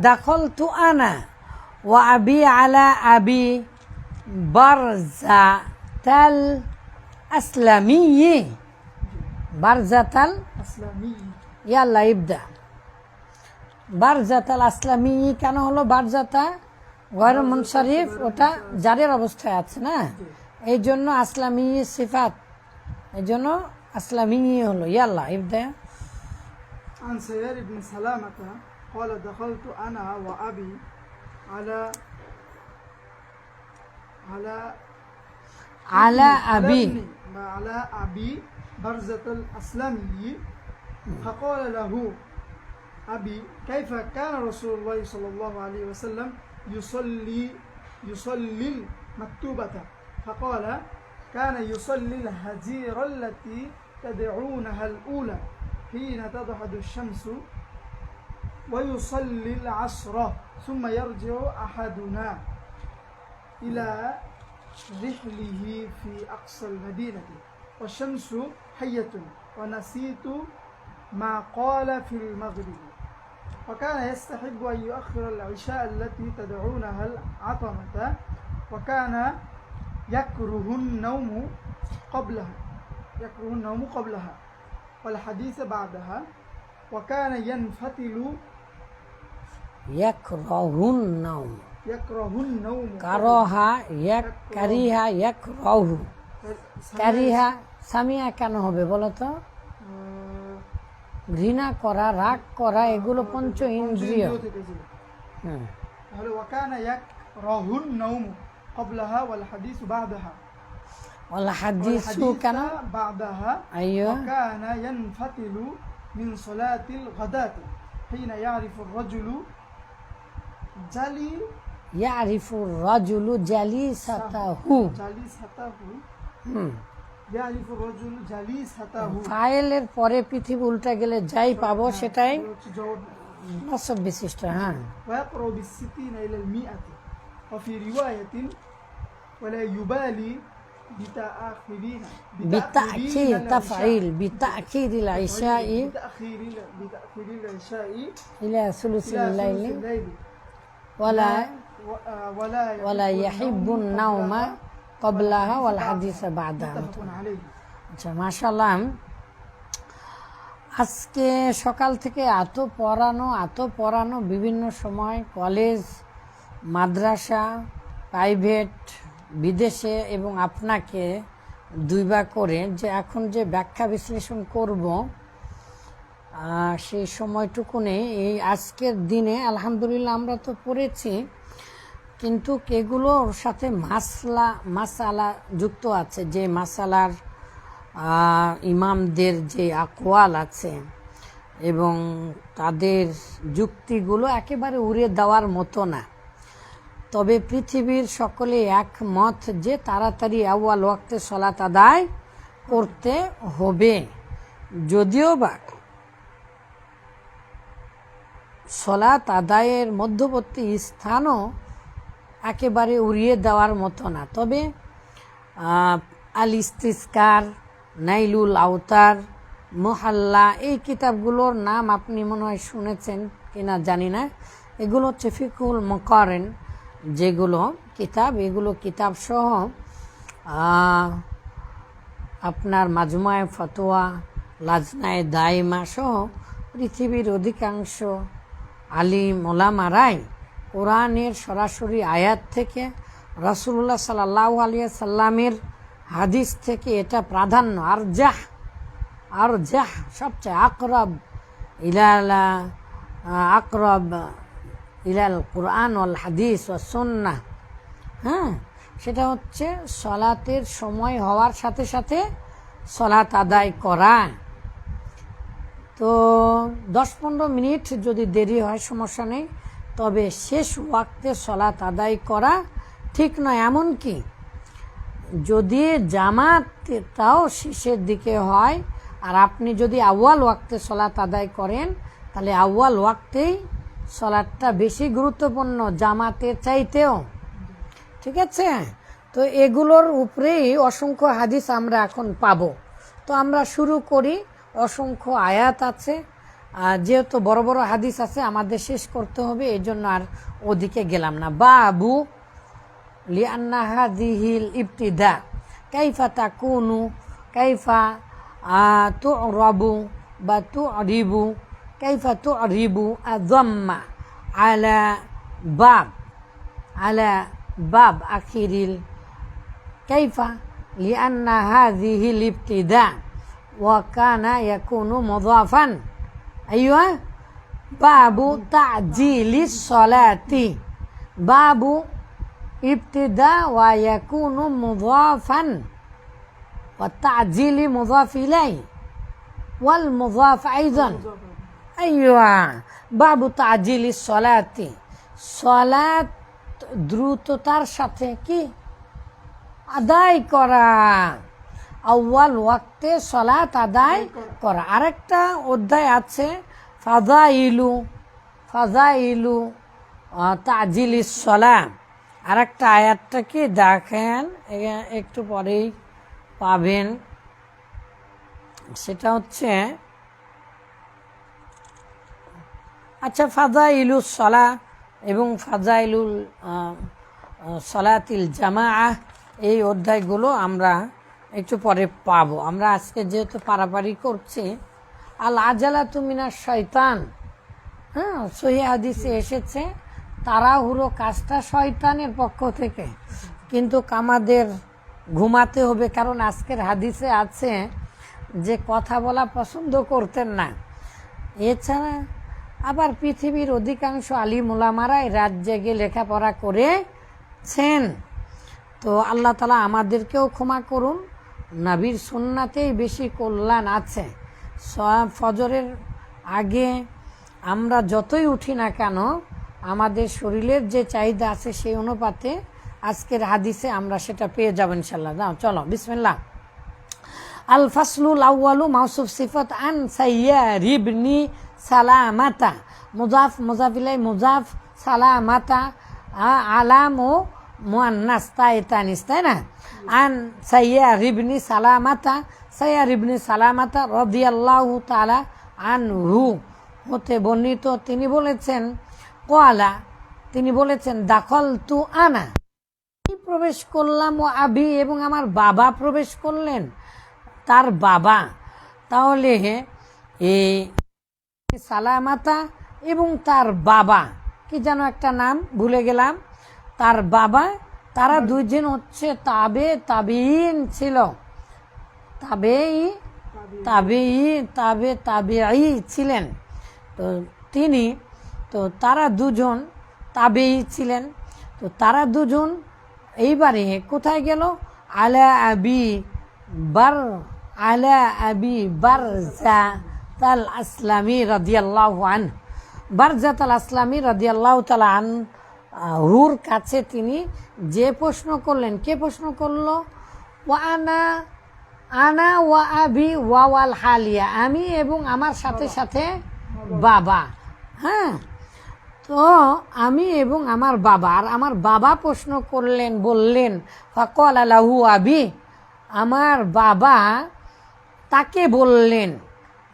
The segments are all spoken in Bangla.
দাখালতু আনা ওয়া আবি আলা আবি বারজাতাল আসলামিয়্যি বারজাতাল আসলামি ইয়াল্লা ইবদা। বারজাতাল আসলামিয়্যি কেন হলো বারজাতা? গয়র মুনসারিফ, ওটা জারের অবস্থায় আছে না, এই জন্য আসলামি সিফাত, এই জন্য আসলামি হলো। ইয়াল্লা ইবদা। عن سيار بن سلامة قال دخلت أنا وأبي على على أبي على أبي برزة الأسلمي فقال له أبي كيف كان رسول الله صلى الله عليه وسلم يصلي المكتوبة؟ فقال كان يصلي الهجير التي تدعونها الأولى حين تضحد الشمس ويصلي العصر ثم يرجع أحدنا إلى رحله في أقصى المدينة والشمس حية ونسيت ما قال في المغرب وكان يستحب أن يؤخر العشاء التي تدعونها العتمة وكان يكره النوم قبلها والحديث بعدها وكان ينفتل يكره النوم كره কারিহা ইয়াকরাহু। কারিহা সামিয়া কেন হবে বলো তো? ঘৃণা করা, রাগ করা, এগুলো পঞ্চ ইন্দ্রিয়। তাহলে وكان يكره النوم قبلها والحديث بعدها والحديث কেন بعدها ايوه وكان ينفتل من صلاة الغداة حين يعرف الرجل يعرف الرجل جليسته يعرف الرجل جليسته ফাইলের পরে পৃথিবী উল্টা গেলে যাই পাবো সেটাই নসব বিশিষ্ট। হ্যাঁ ويقرأ بالستين إلى المئة وفي رواية ولا يبالي بتأخير تفعيل بتأخير العشاء بتأخير العشاء إلى ثلث الليل ولا يحب النوم قبلها والحديث بعدها। আচ্ছা মাশাআল্লাহ, আজকে সকাল থেকে এত পড়ানো বিভিন্ন সময় কলেজ, মাদ্রাসা, প্রাইভেট, বিদেশে এবং আপনাকে দুইবার করে যে এখন যে ব্যাখ্যা বিশ্লেষণ করব সেই সময়টুকুনে এই আজকের দিনে আলহামদুলিল্লাহ আমরা তো পড়েছি, কিন্তু এগুলোর সাথে মাসালা যুক্ত আছে, যে মাসালার ইমামদের যে আকওয়াল আছে এবং তাদের যুক্তিগুলো একেবারে উড়িয়ে দেওয়ার মতো না। তবে পৃথিবীর সকলে একমত যে তাড়াতাড়ি আউয়াল ওয়াক্তে সালাত আদায় করতে হবে, যদিও বা সালাত আদায়ের মধ্যবর্তী স্থানও একেবারে উড়িয়ে দেওয়ার মতো না। তবে আল ইস্তিসকার, নাইলুল আওতার, মোহাল্লা, এই কিতাবগুলোর নাম আপনি মনে হয় শুনেছেন কিনা জানি না। এগুলো হচ্ছে ফিকহুল মুকারিন যেগুলো কিতাব, এগুলো কিতাব সহ আপনার মাজমুআয়ে ফতোয়া, লাজনায়ে দাইমা সহ পৃথিবীর অধিকাংশ আলিম ওলামারাই কোরআনের সরাসরি আয়াত থেকে, রাসূলুল্লাহ সাল্লাল্লাহু আলাইহি সাল্লামের হাদিস থেকে এটা প্রাধান্য, আরজাহ সবচেয়ে আকরাব ইলাল কুরআন ওয়াল হাদিস ওয়া সুন্নাহ। হ্যাঁ, সেটা হচ্ছে সলাতের সময় হওয়ার সাথে সাথে সলাত আদায় করা। তো 10-15 মিনিট যদি দেরি হয় সমস্যা নেই, তবে শেষ ওয়াক্তে সলাত আদায় করা ঠিক নয়। এমনকি যদি জামাতটাও শেষের দিকে হয় আর আপনি যদি আউয়াল ওয়াক্তে সলাত আদায় করেন, তাহলে আউয়াল ওয়াক্তেই সলাতটা বেশি গুরুত্বপূর্ণ জামাতের চাইতেও। ঠিক আছে, তো এগুলোর উপরেই অসংখ্য হাদিস আমরা এখন পাবো। তো আমরা শুরু করি। অসংখ্য আয়াত আছে, যেহেতু বড় বড় হাদিস আছে আমাদের শেষ করতে হবে, এই জন্য আর ওদিকে গেলাম না। বাবু লিআন্না হাযিহিল ইবতিদা কাইফা তাকুনু কাইফা তু'রাবু বা তু'রিবু কাইফা তু'রিবু আযাম্মা আলা বাব আখিরিল কাইফা লিআন্না হাযিহিল ইবতিদা ওয়া কানা ইয়াকুনু মুযাফান। أيوة باب تعجيل الصلاة باب ابتداء ويكون مضافا والتعجيل مضاف إليه والمضاف أيضا أيوة باب تعجيل الصلاة صلاة দ্রুততার সাথে কি আদায় করা, আউয়াল ওয়াক্তে সলাত আদায় করা। আরেকটা অধ্যায় আছে ফাজাইলু তাজিলিস সলা। আরেকটা আয়াতটা কি দেখেন, একটু পরেই পাবেন, সেটা হচ্ছে আচ্ছা ফাজাইলুস সলা এবং ফাজাইলুল সলাতিল জামাআহ, এই অধ্যায়গুলো আমরা একটু পরে পাবো। আমরা আজকে যেহেতু পারাপারি করছি, আল আজালাতু মিনাশ শয়তান, হ্যাঁ সহিহ হাদিসে এসেছে তাড়াহুড়ো কাজটা শয়তানের পক্ষ থেকে, কিন্তু আমাদের ঘুমাতে হবে, কারণ আজকের হাদিসে আছে যে কথা বলা পছন্দ করতেন না। এছাড়া আবার পৃথিবীর অধিকাংশ আলিম উলামারাই রাত জেগে লেখাপড়া করেছেন। তো আল্লাহ তাআলা আমাদেরকেও ক্ষমা করুন, নবীর সুন্নাতেই বেশি কল্যাণ আছে। ফজরের আগে আমরা যতই উঠি না কেন আমাদের শরীরের যে চাহিদা আছে সেই অনুপাতে আজকের হাদিসে আমরা সেটা পেয়ে যাব ইনশাল্লাহ। যাও চলো বিসমিল্লাহ। আল ফাসলুল আউয়ালু মাউসুফ সিফাত আন সাইয়ার ইবনি সালামাতা মুজাফ মুজাফিলাই মুজাফ সালামাতা আলাম ও মুআন্নাস তাইতানিস, তাই না? আন সাইয়ার ইবনি সালামাতা রাদিয়াল্লাহু তাআলা আনহু হতে বর্ণিত, তিনি বলেছেন ক্বালা, তিনি বলেছেন দাখালতু আনা, প্রবেশ করলাম, ও আবি এবং আমার বাবা প্রবেশ করলেন, তার বাবা। তাহলে এই সালামাতা এবং তার বাবা, কি যেন একটা নাম ভুলে গেলাম, তার বাবা, তারা দুইজন হচ্ছে তাবেঈন ছিল, তাবেঈ ছিলেন। তো তারা দুজন তাবেঈ ছিলেন। তো তারা দুজন এইবারে কোথায় গেল? আলা আবি বারজাতাল আসলামী রাদিয়াল্লাহু আনহু, বারজাতাল আসলামী রাদিয়াল্লাহু তাআলা আনহুর কাছে তিনি যে প্রশ্ন করলেন, কে প্রশ্ন করলো? আনা ওয়া আবি ওয়াল হালিয়া, আমি এবং আমার সাথে সাথে বাবা। হ্যাঁ, তো আমি এবং আমার বাবা, আর আমার বাবা প্রশ্ন করলেন, বললেন ফাকালা লাহু আবি, আমার বাবা তাকে বললেন,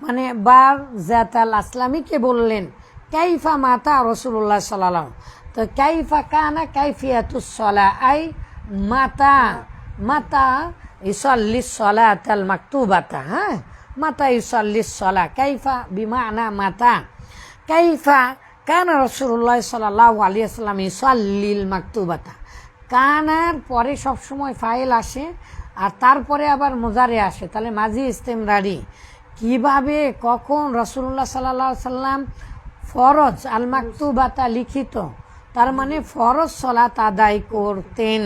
মানে বারজাতাল আসলামীকে বললেন কাইফা মাতা রাসূলুল্লাহ সাল্লাল্লাহু আলাইহি ওয়াসাল্লাম। তো কাইফা কানা কাইফিয়াতুস সালাহ, আই মাতা ইউসাল্লিস সালাতাল মাকতুবাতা। হ্যাঁ, মাতা ইউসাল্লিস সালাহ, কাইফা বিমানা মাতা, কাইফা কানা রাসূলুল্লাহ সাল্লাল্লাহু আলাইহি ওয়াসাল্লাম ইউসাল্লিল মাকতুবাতা। কানার পরে সবসময় ফাইল আসে আর তারপরে আবার মুজারে আসে, তাহলে মাজি ইস্তেমরারি। কিভাবে কখন রাসূলুল্লাহ সাল্লাল্লাহু আলাইহি ওয়াসাল্লাম ফরজ আল মাকতুবাতা লিখিত, তার মানে ফরজ সালাত আদায় করতেন,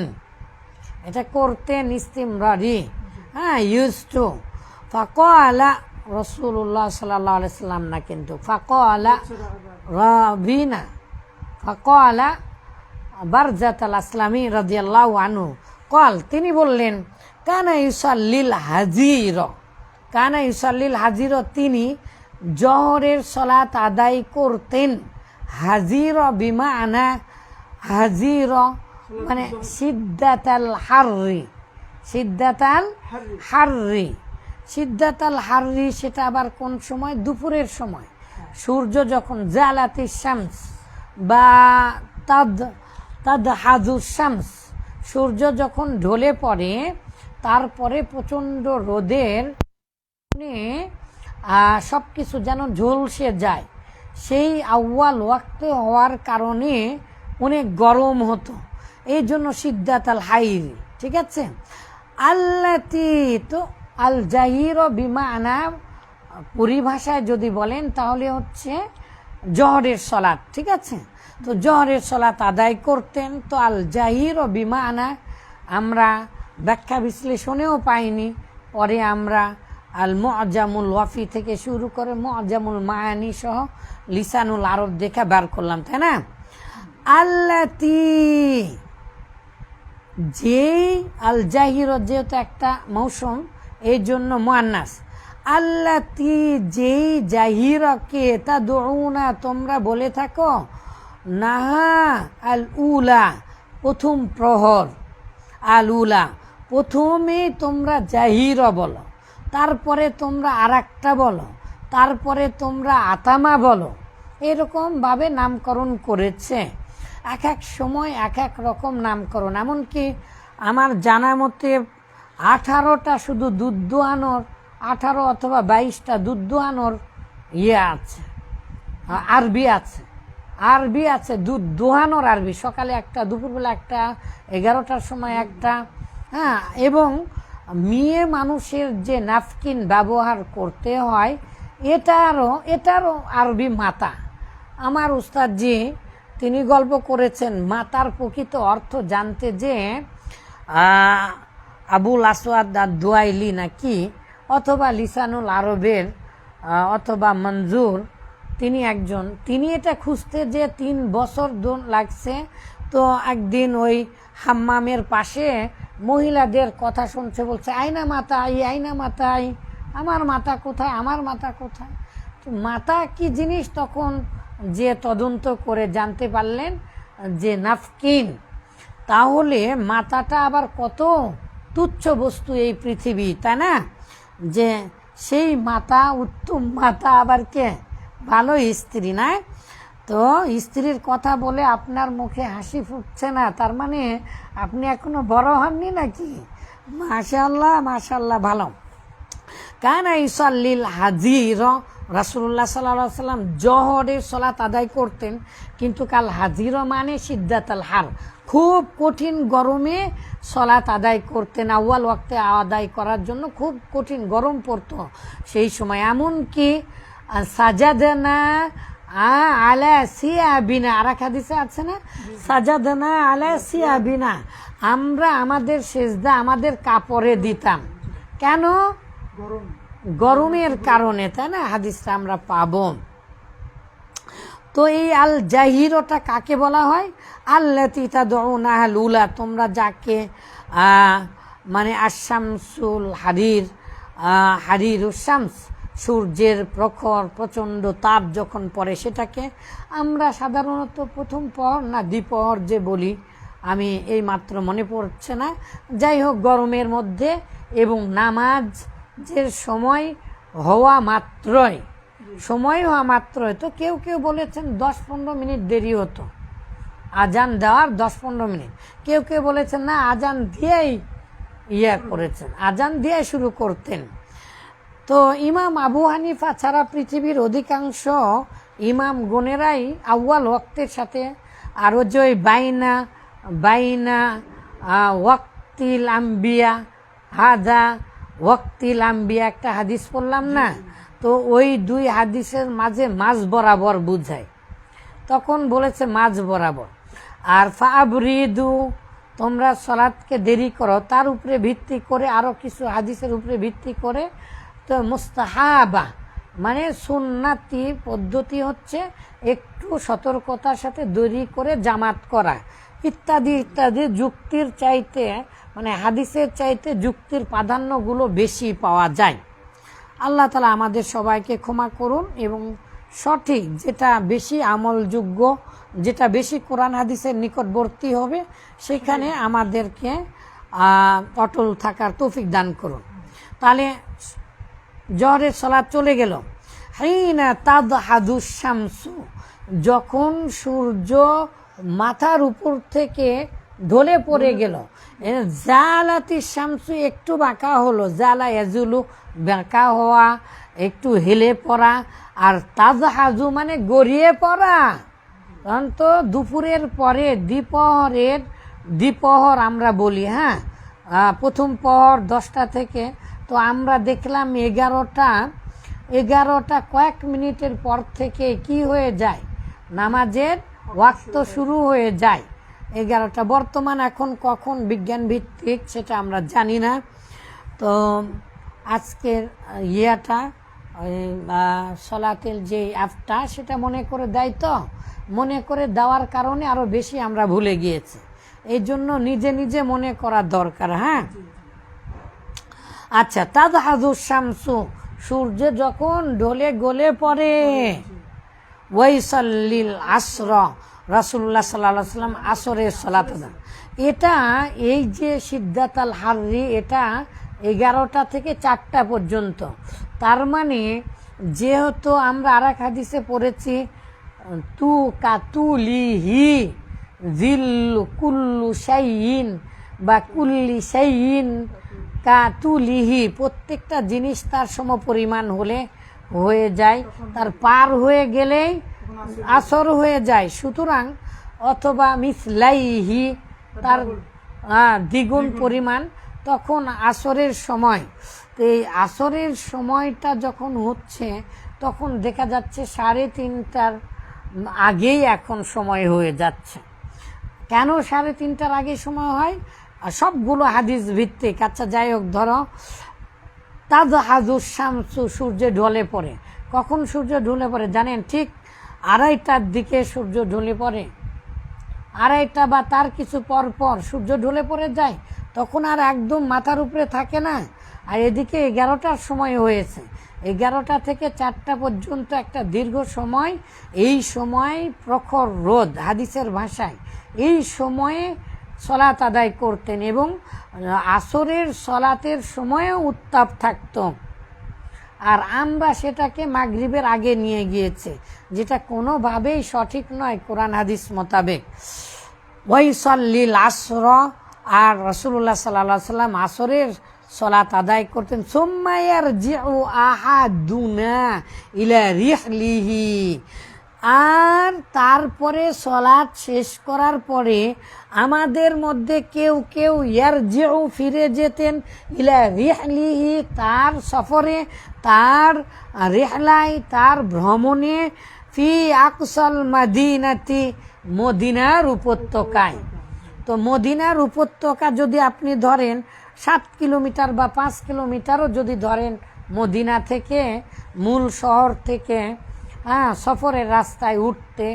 এটা করতেন ইস্তেমরারি। হ্যাঁ, ইউজ টু। ফাকালা রাসূলুল্লাহ সাল্লাল্লাহু আলাইহি ওয়াসাল্লাম না, কিন্তু ফাকালা রাবিনা, ফাকালা বারজাতাল আসলামী রাদিয়াল্লাহু আনহু কল, তিনি বললেন কানা ইউসাল্লিল হাজির, তিনি জহরের সালাত আদায় করতেন। হাজির বিমানা হাজির মানে সিদ্দাতাল হাররি, সেটা আবার কোন সময়? দুপুরের সময়। সূর্য যখন জালাতি শামস বা তাদ হাজু শামস, সূর্য যখন ঢলে পড়ে, তারপরে প্রচণ্ড রোদের সব কিছু যেন ঝলসে যায়, সেই আউয়াল ওয়াক্তে হওয়ার কারণে অনেক গরম হতো, এই জন্য সিদ্দাত আল হাইর। ঠিক আছে, আল্লাতি তো আল জাহির বিমানা পরিভাষায় যদি বলেন তাহলে হচ্ছে জহরের সলাত। ঠিক আছে, তো জহরের সলাত আদায় করতেন। তো আল জাহির বিমানা আমরা ব্যাখ্যা বিশ্লেষণেও পাইনি, পরে আমরা আল মুআজামুল ওয়াফি থেকে শুরু করে মুআজামুল মায়ানি সহ লিসানুল আরব দেখে বার করলাম, তাই না? আল্লাতি, যেই আল জাহির যেহেতু একটা মৌসুম, এই জন্য মুআন্নাস। আল্লাতি, যেই জাহিরকে তাদউনা তোমরা বলে থাকো, নাহা আল উলা প্রথম প্রহর, আল উলা প্রথমে তোমরা জাহির বলো, তারপরে তোমরা আরেকটা বলো, তারপরে তোমরা আতামা বলো, এরকমভাবে নামকরণ করেছে। এক এক সময় এক এক রকম নামকরণ। এমনকি আমার জানা মতে 18টা শুধু দুধ দোহানোর, 18 অথবা 22টা দুধ দোহানোর আছে, আরবি আছে, আরবি আছে, দুধ দোহানোর আরবি। সকালে একটা, দুপুরবেলা একটা, 11টার সময় একটা। হ্যাঁ, এবং মেয়ে মানুষের যে নাফকিন ব্যবহার করতে হয়, এটারও আরবি মাতা। আমার উস্তাদজি তিনি গল্প করেছেন মাতার প্রকৃত অর্থ জানতে, যে আবুল আসওয়াদ দুয়াইলি নাকি, অথবা লিসানুল আরবের অথবা মঞ্জুর, তিনি এটা খুঁজতে যে 3 বছর লাগছে। তো একদিন ওই হাম্মামের পাশে মহিলাদের কথা শুনছে, বলছে আইনা মাতাই, আইনা মাতাই, আমার মাতা কোথায়, আমার মাতা কোথায়। তো মাতা কি জিনিস তখন যে তদন্ত করে জানতে পারলেন যে নাফকিন। তাহলে মাতাটা আবার কত তুচ্ছ বস্তু এই পৃথিবী, তাই না? যে সেই মাতা, উত্তম মাতা আবার কে, ভালো স্ত্রী, না? তো স্ত্রীর কথা বলে আপনার মুখে হাসি ফুটছে না, তার মানে আপনি এখনো বড় হননি নাকি? মাশাআল্লাহ, মাশাআল্লাহ, ভালো। কানা ইউসাল্লিল হাজির, রাসূলুল্লাহ সাল্লাল্লাহু আলাইহি সাল্লাম জোহরের সালাত আদায় করতেন, কিন্তু কাল হাজির মানে সিদ্দাতাল হার, খুব কঠিন গরমে সালাত আদায় করতেন। আউয়াল ওয়াক্তে আদায় করার জন্য খুব কঠিন গরম পড়তো সেই সময়। এমনকি সাজাদনা আলা সিয়াবিনা, আর এক হাদিসে আছে না, সাজাদনা আলা সিয়াবিনা, আমরা আমাদের সেজদা আমাদের কাপড়ে দিতাম। কেন? গরমের কারণে, তাই না? হাদিসটা আমরা পাবো। তো এই আল জাহিরটা কাকে বলা হয়? আল্লাতি তাদউনা আল উলা, তোমরা যাকে মানে আশামসুল হারির, হারিরুস শামস, সূর্যের প্রখর প্রচণ্ড তাপ যখন পড়ে, সেটাকে আমরা সাধারণত প্রথম প্রহর না দ্বিপ্রহর যে বলি, আমি এই মাত্র মনে পড়ছে না। যাই হোক, গরমের মধ্যে এবং নামাজের সময় হওয়া মাত্রই, তো কেউ কেউ বলেছেন 10-15 মিনিট দেরি হতো আজান দেওয়ার, 10-15 মিনিট। কেউ কেউ বলেছেন না, আজান দিয়েই করেছেন, আজান দিয়ে শুরু করতেন। তো ইমাম আবু হানিফা ছাড়া পৃথিবীর অধিকাংশ ইমাম গণেরাই আউয়াল ওয়াক্তের সাথে আরও যে বাইনা ওয়াক্তিল আম্বিয়া, হাদা ওয়াক্তিল আম্বিয়া একটা হাদিস পড়লাম না, তো ওই 2 হাদিসের মাঝে মাঝ বরাবর বুঝায়, তখন বলেছে মাঝ বরাবর। আর ফাবরিদু, তোমরা সালাতকে দেরি করো, তার উপরে ভিত্তি করে আরও কিছু হাদিসের উপরে ভিত্তি করে, তো মুস্তাহাবা মানে সুন্নাতি পদ্ধতি হচ্ছে একটু সতর্কতার সাথে দেরি করে জামাত করা, ইত্যাদি ইত্যাদি। যুক্তির চাইতে মানে হাদিসের চাইতে যুক্তির প্রাধান্যগুলো বেশি পাওয়া যায়। আল্লাহ তাআলা আমাদের সবাইকে ক্ষমা করুন, এবং সঠিক যেটা বেশি আমলযোগ্য, যেটা বেশি কোরআন হাদিসের নিকটবর্তী হবে, সেখানে আমাদেরকে অটল থাকার তৌফিক দান করুন। তাহলে জহরের সালাত চলে গেল। হিনা তাদহাদু শামসু, যখন সূর্য মাথার উপর থেকে ঢলে পড়ে গেল। জালাতি শামসু, একটু বাঁকা হলো, জালা ইয়াজুলু, বাঁকা হওয়া, একটু হেলে পড়া। আর তাদহাজু মানে গড়িয়ে পড়া। কারণ তো দুপুরের পরে দ্বিপহর আমরা বলি, হ্যাঁ, প্রথম প্রহর 10টা থেকে। তো আমরা দেখলাম 11টা কয়েক মিনিটের পর থেকে কি হয়ে যায়, নামাজের ওয়াক্ত শুরু হয়ে যায় 11টা। বর্তমান এখন কখন বিজ্ঞান ভিত্তিক সেটা আমরা জানি না। তো আজকের সলাতের যে অ্যাপটা সেটা মনে করে দেয়, তো মনে করে দেওয়ার কারণে আরো বেশি আমরা ভুলে গিয়েছি। এই জন্য নিজে নিজে মনে করা দরকার। হ্যাঁ, আচ্ছা, তাদহাদু শামসু, সূর্য যখন ঢলে গলে পড়ে। ওয়াইসাল্লিল আসর, রাসূলুল্লাহ সাল্লাল্লাহু আলাইহি ওয়াসাল্লাম আসরের সালাত আদান। এটা এই যে সিদ্দাত আল হাররি, এটা 11টা থেকে 4টা পর্যন্ত। তার মানে যেহেতু আমরা আরেক হাদিসে পড়েছি, তু কাতুলিহি জিল্লু কুল্লু শাইইন বা কুল্লি শাইইন কাতুলিহি, প্রত্যেকটা জিনিস তার সমপরিমাণ হয়ে যায়, তার পার হয়ে গেলেই আসর হয়ে যায়। সুতরাং অথবা মিসলাইহি, তার দ্বিগুণ পরিমাণ, তখন আসরের সময়। তো এই আসরের সময়টা যখন হচ্ছে, তখন দেখা যাচ্ছে 3:30টার আগেই এখন সময় হয়ে যাচ্ছে। কেন 3:30টার আগে সময় হয়? সবগুলো হাদিস ভিত্তিক। আচ্ছা, যাই হোক, ধরো তাদহাদু শামসু, সূর্য ঢলে পড়ে। কখন সূর্য ঢলে পড়ে জানেন? ঠিক 2:30টার দিকে সূর্য ঢলে পড়ে। 2:30 বা তার কিছু পর পর সূর্য ঢলে পড়ে যায়, তখন আর একদম মাথার উপরে থাকে না। আর এদিকে 11টার সময় হয়েছে, 11টা থেকে 4টা পর্যন্ত একটা দীর্ঘ সময়। এই সময় প্রখর রোদ, হাদিসের ভাষায় এই সময়ে সলাত আদায় করতেন, এবং আসরের সলাতের সময়ও উত্তাপ থাকত। আর আমরা সেটাকে মাগরিবের আগে নিয়ে গিয়েছে, যেটা কোনোভাবেই সঠিক নয় কোরআন হাদিস মোতাবেক। ওয়াইসাল্লিল আসর, আর রাসূলুল্লাহ সাল্লাল্লাহু আলাইহি ওয়াসাল্লাম আসরের সলাত আদায় করতেন। সুম্মা ইয়ারজিউ আহাদুনা ইলা রিহলিহি, আর তারপরে সলাৎ শেষ করার পরে আমাদের মধ্যে কেউ কেউ ইয়ারজিউ, ফিরে যেতেন, ইলা রিহলিহি, তার সফরে, তার রিহলায়, তার ভ্রমণে, ফি আকসাল মাদিনাতি, মদিনার উপত্যকায়। তো মদিনার উপত্যকা যদি আপনি ধরেন 7 কিলোমিটার বা 5 কিলোমিটারও যদি ধরেন মদিনা থেকে, মূল শহর থেকে, সফরের রাস্তায় উঠতে,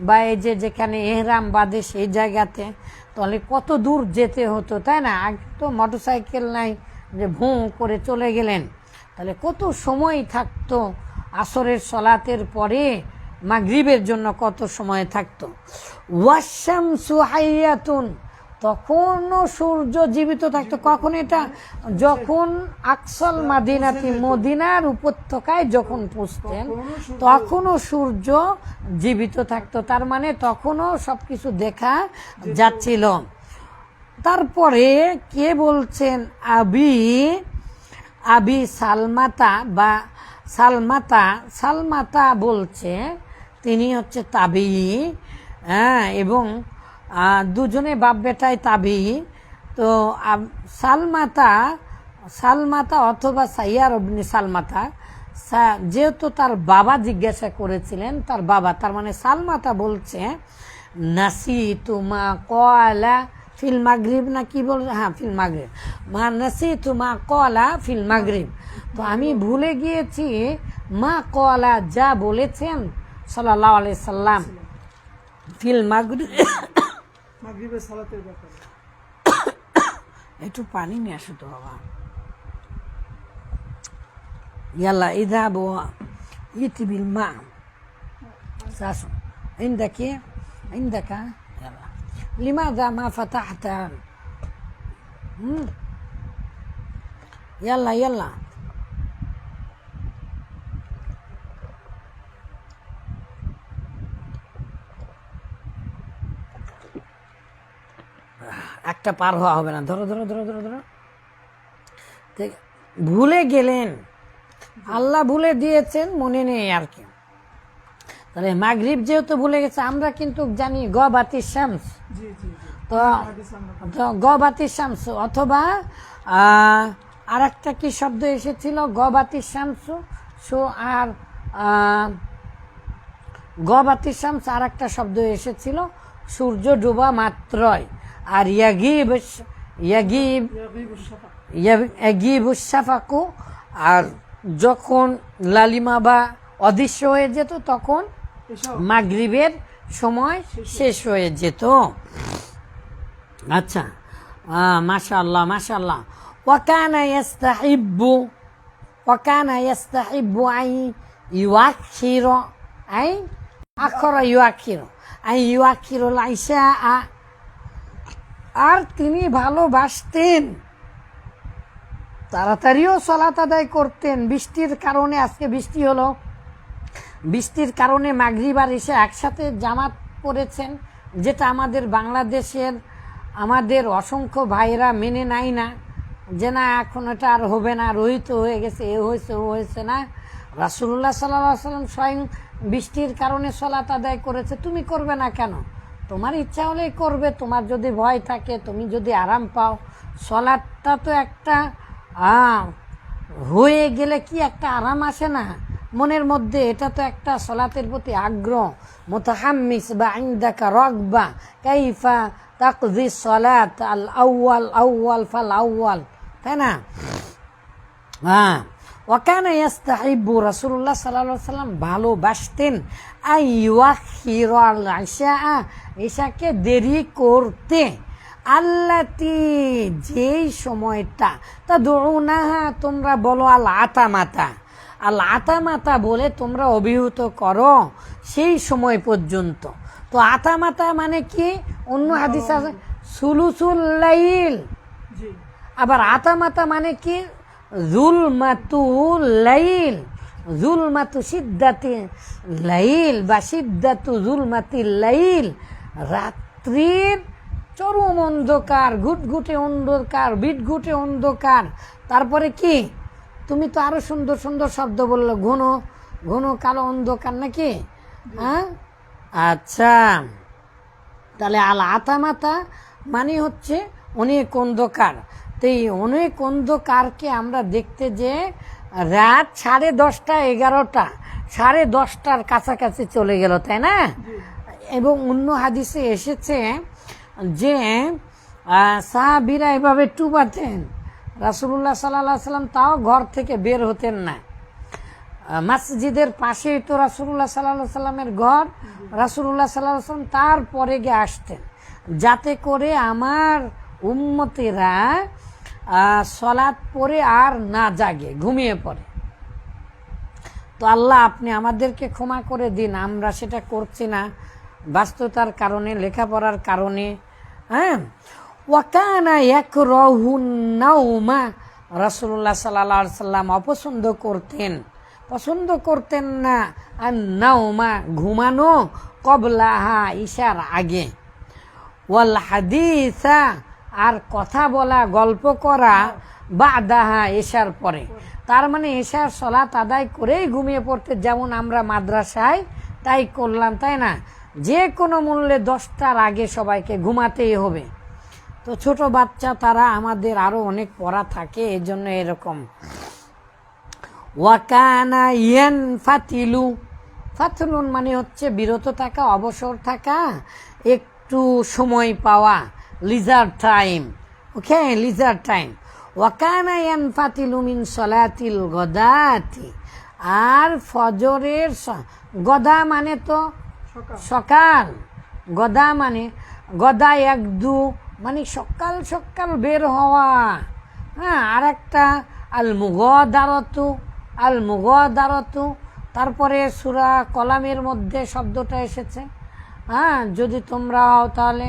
বা এই যেখানে এহরাম বাঁধে সেই জায়গাতে, তাহলে কত দূর যেতে হতো, তাই না? আগে তো মোটরসাইকেল নাই যে ভোঁ করে চলে গেলেন। তাহলে কত সময় থাকতো আসরের সলাতের পরে মাগরিবের জন্য, কত সময় থাকতো। ওয়াশামসু হাইয়াতুন, তখনও সূর্য জীবিত থাকতো। কখন এটা? যখন আকসাল মাদিনাতি, মদিনার উপত্যকায় যখন পৌঁছতেন, তখনও সূর্য জীবিত থাকতো। তার মানে তখনও সবকিছু দেখা যাচ্ছিল। তারপরে কে বলছেন? আবি সালমাতা, বা সালমাতা বলছে, তিনি হচ্ছে তাবিঈ, এবং দুজনে বাপ বেটাই তাবিঈ। তো সালমাতা অথবা সাইয়ার ইবনে সালমাতা, যেহেতু তার বাবা জিজ্ঞাসা করেছিলেন, তার বাবা, তার মানে সালমাতা বলছে, নাসিতু মা ক্বালা ফিল মাগরিব, না কি বল, হ্যাঁ ফিল মাগরিব, মা নাসিতু মা ক্বালা ফিল মাগরিব। তো আমি ভুলে গিয়েছি মা ক্বালা, যা বলেছেন সাল্লাল্লাহু আলাইহি সাল্লাম, ফিল মাগরিব, মাগরিবের সালাতের ব্যাপারে। একটু পানি নিয়ে আসো তো বাবা। ইয়াল্লা ইযহাবু ইতি বিল মা সাসু عندك يلا لماذا ما فتحت يلا একটা পার হওয়া হবে না, ধরো ধরো ধরো ধরো ধরো, ভুলে গেলেন, আল্লাহ ভুলে দিয়েছেন, মনে নেই আর কি। তাহলে মাগরিব যেহেতু ভুলে গেছে, আমরা কিন্তু জানি গবাতি শামস, জি জি জি তো হাদিস আমরা তো গবাতি শামস, অথবা আর একটা কি শব্দ এসেছিল, গবাতি শামস, আর গবাতি শামস আর একটা শব্দ এসেছিল সূর্য ডোবা মাত্রই, আর ইয়াগিব ইয়াগিব ইয়াগিবুশ শাফাক ইয়াগিবুশ শাফাকু, আর যখন লালিমা বা অদৃশ্য হয়ে যেত তখন এসব মাগরিবের সময় শেষ হয়ে যেত। আচ্ছা, মাশাআল্লাহ মাশাআল্লাহ। ওয়াকানা ইয়াস্তাহিব্বু আই ইউআখিরু আই আখরা ইউআখিরু আই ইউআখিরুল ইশা, আর তিনি ভালোবাসতেন, তাড়াতাড়িও সালাত আদায় করতেন। বৃষ্টির কারণে, আজকে বৃষ্টি হলো, বৃষ্টির কারণে মাগরিব আর এসে একসাথে জামাত পড়েছেন, যেটা আমাদের বাংলাদেশের আমাদের অসংখ্য ভাইরা মেনে নেয় না, যে না এখন এটা আর হবে না, রহিত হয়ে গেছে, এ হয়েছে ও হয়েছে না। রাসূলুল্লাহ সাল্লাল্লাহু আলাইহি ওয়াসাল্লাম স্বয়ং বৃষ্টির কারণে সালাত আদায় করেছে, তুমি করবে না কেন? তোমার ইচ্ছা হলেই করবে, তোমার যদি ভয় থাকে, তুমি যদি আরাম পাও। সালাতটা তো একটা হয়ে গেলে কি একটা আরাম আসে না মনের মধ্যে? এটা তো একটা সালাতের প্রতি আগ্রহ, মুতাহাম্মিস বা ইনদাকা রাগবা কাইফা তাকদি সালাত আল আউয়াল ফাল আউয়াল, তাই না? ওয়াকানা ইয়াস্তাহিব্বু, রাসূলুল্লাহ সাল্লাল্লাহু আলাইহি ওয়াসাল্লাম ভালোবাসতেন আইয়ুআখিরুল ইশা, ইশাকে দেরি করতে, আল্লাতি যেই সময়টা, তাদউনাহা তোমরা বলো আল আতামাতা, আল আতামাতা বলে তোমরা অভিহিত করো সেই সময় পর্যন্ত। তো আতামাতা মানে কি? অন্য হাদিস আছে সুলুসুল লাইল, জি আবার আতামাতা মানে কি? জুলমাতুল লাইল, জুলমাতু সিদ্দাতি লাইল বা সিদ্দাতু জুলমাতিল লাইল, রাত্রির চরম অন্ধকার, ঘুটঘুটে অন্ধকার, বিটঘুটে অন্ধকার। তারপরে কি? তুমি তো আরো সুন্দর সুন্দর শব্দ বললো, ঘন ঘন কালো অন্ধকার নাকি? হ্যাঁ, আচ্ছা, তাহলে আল আতামাতা মানে হচ্ছে অনেক অন্ধকার। তো এই অনেক অন্ধকারকে আমরা দেখতে যে রাত 10:30, 11টা, 10:30টার কাছাকাছি চলে গেল, তাই না? এবং অন্য হাদিসে এসেছে যে সাহাবীরা এভাবে টুবাতেন, রাসূলুল্লাহ সাল্লাল্লাহু আলাইহি ওয়াসাল্লাম তাও ঘর থেকে বের হতেন না। মসজিদের পাশেই তো রাসূলুল্লাহ সাল্লাল্লাহু আলাইহি ওয়াসাল্লামের ঘর, রাসূলুল্লাহ সাল্লাল্লাহু আলাইহি ওয়াসাল্লাম তারপরে গিয়ে আসতেন, যাতে করে আমার উম্মতেরা সালাত পড়ে আর না জাগে, ঘুমিয়ে পড়ে। তো আল্লাহ আপনি আমাদেরকে ক্ষমা করে দিন, আমরা সেটা করছি না ব্যস্ততার কারণে, লেখাপড়ার কারণে। হ্যাঁ, ওয়াকানা ইয়াকরাহুন নাওমা, রাসূলুল্লাহ সাল্লাল্লাহু আলাইহি ওয়াসাল্লাম পছন্দ করতেন না আর নাওমা ঘুমানো, কবলাহা ইশার আগে, ওয়াল হাদিসা আর কথা বলা, গল্প করা, বাদাহা এশার পরে। তার মানে এশার সালাত আদায় করেই ঘুমিয়ে পড়তে, যেমন আমরা মাদ্রাসায় তাই করলাম, তাই না? যে কোনো মূল্যে 10টার আগে সবাইকে ঘুমাতেই হবে। তো ছোট বাচ্চা তারা, আমাদের আরো অনেক পড়া থাকে, এই জন্য এরকম। ওয়াকানা ইয়ানফাতিলু, ফাতলুন মানে হচ্ছে বিরত থাকা, অবসর থাকা, একটু সময় পাওয়া, লিজার টাইম। ওকে, লিজার টাইম। ওয়াকানা ইয়ানফাতিলু মিন সালাতিল গদাতি, আর ফজরের গদা মানে তো সকাল, গদা মানে গদা একদু মানে সকাল সকাল বের হওয়া। হ্যাঁ, আর একটা আল মুগদারতু, তারপরে সূরা কলামের মধ্যে শব্দটা এসেছে। হ্যাঁ, যদি তোমরা হও তাহলে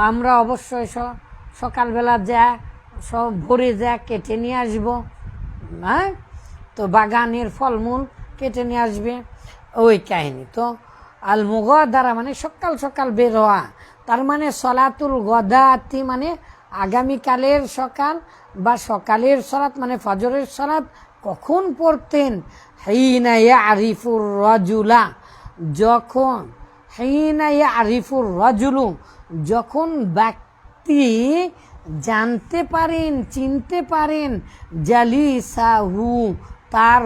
আমরা অবশ্যই সকালবেলা সব ভোরে কেটে নিয়ে আসবো। হ্যাঁ, তো বাগানের ফলমূল কেটে নিয়ে আসবে, ওই কাহিনী। তো আল মুগদারা মানে সকাল সকাল বের হওয়া। তার মানে সলাতুল গদাতি মানে আগামীকালের সকাল বা সকালের সলাত মানে ফজরের সলাত কখন পড়তেন? হিনা ইয়ারিফুর রাজুলা, যখন হিনা ইয়ারিফুর রাজুলু, যখন ব্যক্তি জানতে পারেন, চিনতে পারেন, জালিসাহু, তার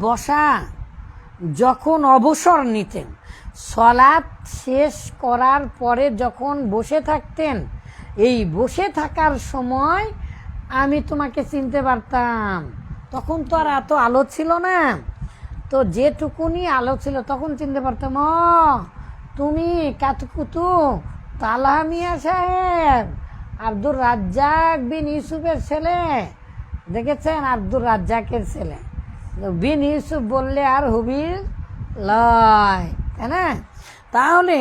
বসা যখন অবসর নিতেন, সলাৎ শেষ করার পরে যখন বসে থাকতেন, এই বসে থাকার সময় আমি তোমাকে চিনতে পারতাম। তখন তো আর এত আলো ছিল না, তো যেটুকুনি আলো ছিল তখন চিনতে পারতাম, ও তুমি কাতুকুতু তালা মিয়া সাহেব, আব্দুর রাজ্জাক বিন ইউসুফের ছেলে, দেখেছেন আব্দুর রাজ্জাকের ছেলে, বিন ইউসুফ বললে আর হুবির লয়, তাই না? তাহলে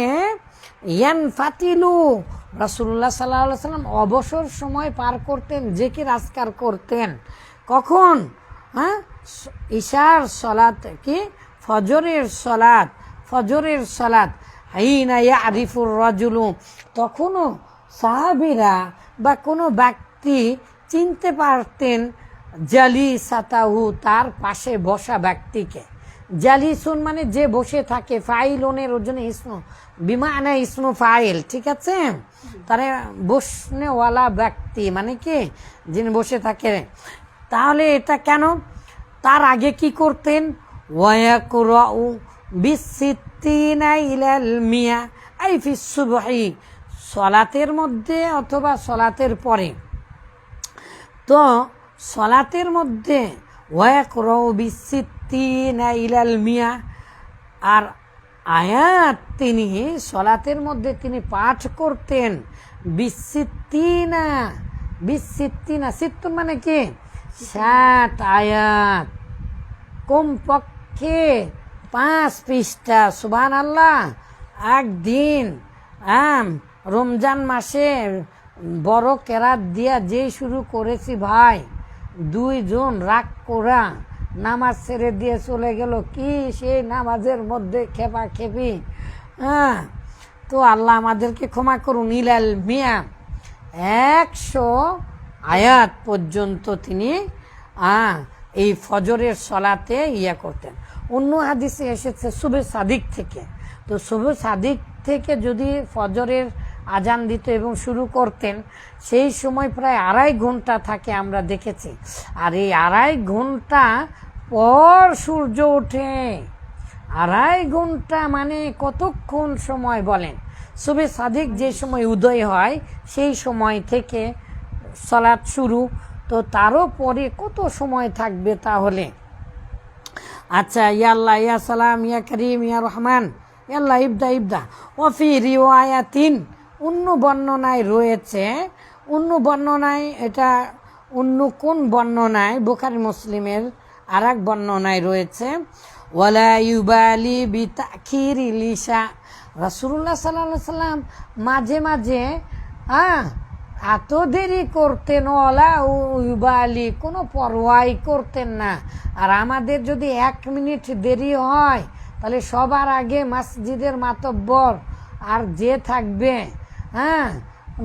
ইয়ান ফাতিলু, রাসূলুল্লাহ সাল্লাল্লাহু আলাইহি সাল্লাম অবসর সময় পার করতেন, জিকির আজকার করতেন। কখন? ইশার সলাত কি ফজরের সলাত হিনা ইয়ারিফুর রাজুলু, তখনও সাহাবীরা বা কোনো ব্যক্তি চিনতে পারতেন জালিসাতাহু, তার পাশে বসা ব্যক্তিকে। জালিসুন মানে যে বসে থাকে, ফাইলনের ওজনে ইসমু বিমানা ইসমু ফাইল, ঠিক আছে? তারা বসনেওয়ালা ব্যক্তি মানে কি, যিনি বসে থাকে। তাহলে এটা কেন? তার আগে কি করতেন? ওয়ায়াকুরাউ বিসিত্তিনা ইলাল মিয়া আই ফিস সুবহি, সলাতের মধ্যে অথবা সলাতের পরে। তো সলাতের মধ্যে ওয়ায়াকুরাউ বিসিত্তিনা ইলাল মিয়া, আর আয়াত তিনি সলাতের মধ্যে তিনি পাঠ করতেন বিসিত্তিনা, সিত্তুন মানে কি 60 আয়াত, কমপক্ষে 5 পৃষ্ঠা। সুবহানাল্লাহ। একদিন রমজান মাসে বড় কেরাত দিয়া যে শুরু করেছি ভাই, 2 জন রাগ করা নামাজ ছেড়ে দিয়ে চলে গেল, কি সেই নামাজের মধ্যে খেপাখেপি। তো আল্লাহ আমাদেরকে ক্ষমা করুন। ইলাল মিয়া, 100 আয়াত পর্যন্ত তিনি এই ফজরের সলাতে করতেন। অন্য হাদিসে এসেছে সুবে সাদিক থেকে। তো সুবে সাদিক থেকে যদি ফজরের আজান দিত এবং শুরু করতেন, সেই সময় প্রায় 2.5 ঘন্টা থাকে আমরা দেখেছি। আর এই 2.5 ঘন্টা পর সূর্য ওঠে। 2.5 ঘন্টা মানে কতক্ষণ সময় বলেন? সুবে সাদিক যে সময় উদয় হয় সেই সময় থেকে সালাত শুরু, তো তারও পরে কত সময় থাকবে তাহলে? আচ্ছা, ইয়া আল্লাহ, ইয়া সালাম, ইয়া করিম, ইয়া রহমান, ইয়া আল্লাহ ইবদা ওয়াফি রিওয়ায়াতিন, অন্য বর্ণনায় রয়েছে, অন্য বর্ণনায়, এটা অন্য কোন বর্ণনায়? বুখারী মুসলিমের আর এক বর্ণনায় রয়েছে, ওয়ালা ইউবালি বিতাখিরিল ইশা, রাসূলুল্লাহ সাল্লাল্লাহু আলাইহি সাল্লাম মাঝে মাঝে এত দেরি করতেন, ওলা ইউবালি, কোনো পরোয়াই করতেন না। আর আমাদের যদি 1 মিনিট দেরি হয় তাহলে সবার আগে মসজিদের মাতব্বর আর যে থাকবে,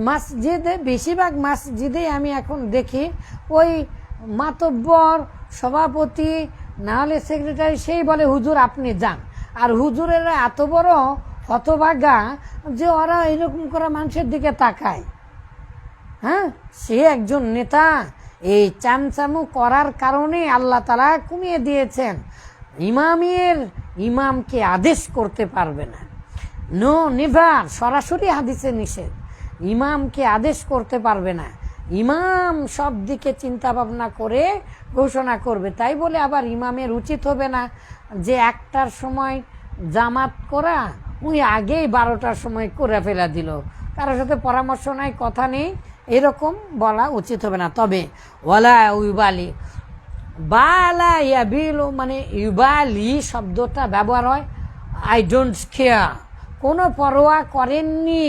মসজিদে, বেশিরভাগ মসজিদে আমি এখন দেখি ওই মাতব্বর, সভাপতি নাহলে সেক্রেটারি, সেই বলে হুজুর আপনি যান। আর হুজুরেরা এত বড় হতভাগা যে ওরা এরকম করে মানুষের দিকে তাকায়। সে একজন নেতা, এই চামচামু করার কারণে আল্লাহ তাআলা কমিয়ে দিয়েছেন। ইমামকে আদেশ করতে পারবে না, নো নেভার, সরাসরি হাদিসে নিষেধ। ইমামকে আদেশ করতে পারবে না, ইমাম সব দিকে চিন্তা ভাবনা করে ঘোষণা করবে। তাই বলে আবার ইমামের উচিত হবে না যে 1টার সময় জামাত করা, উনি আগেই 12টার সময় করে ফেলা দিল, কারোর সাথে পরামর্শ নাই, কথা নেই, এরকম বলা উচিত হবে না। তবে ওয়ালা ইউবালি, বালা ইয়াবিলু মানে ইউবালি শব্দটা ব্যবহার হয় আই ডোন্ট কেয়ার, কোনো পরোয়া করেননি,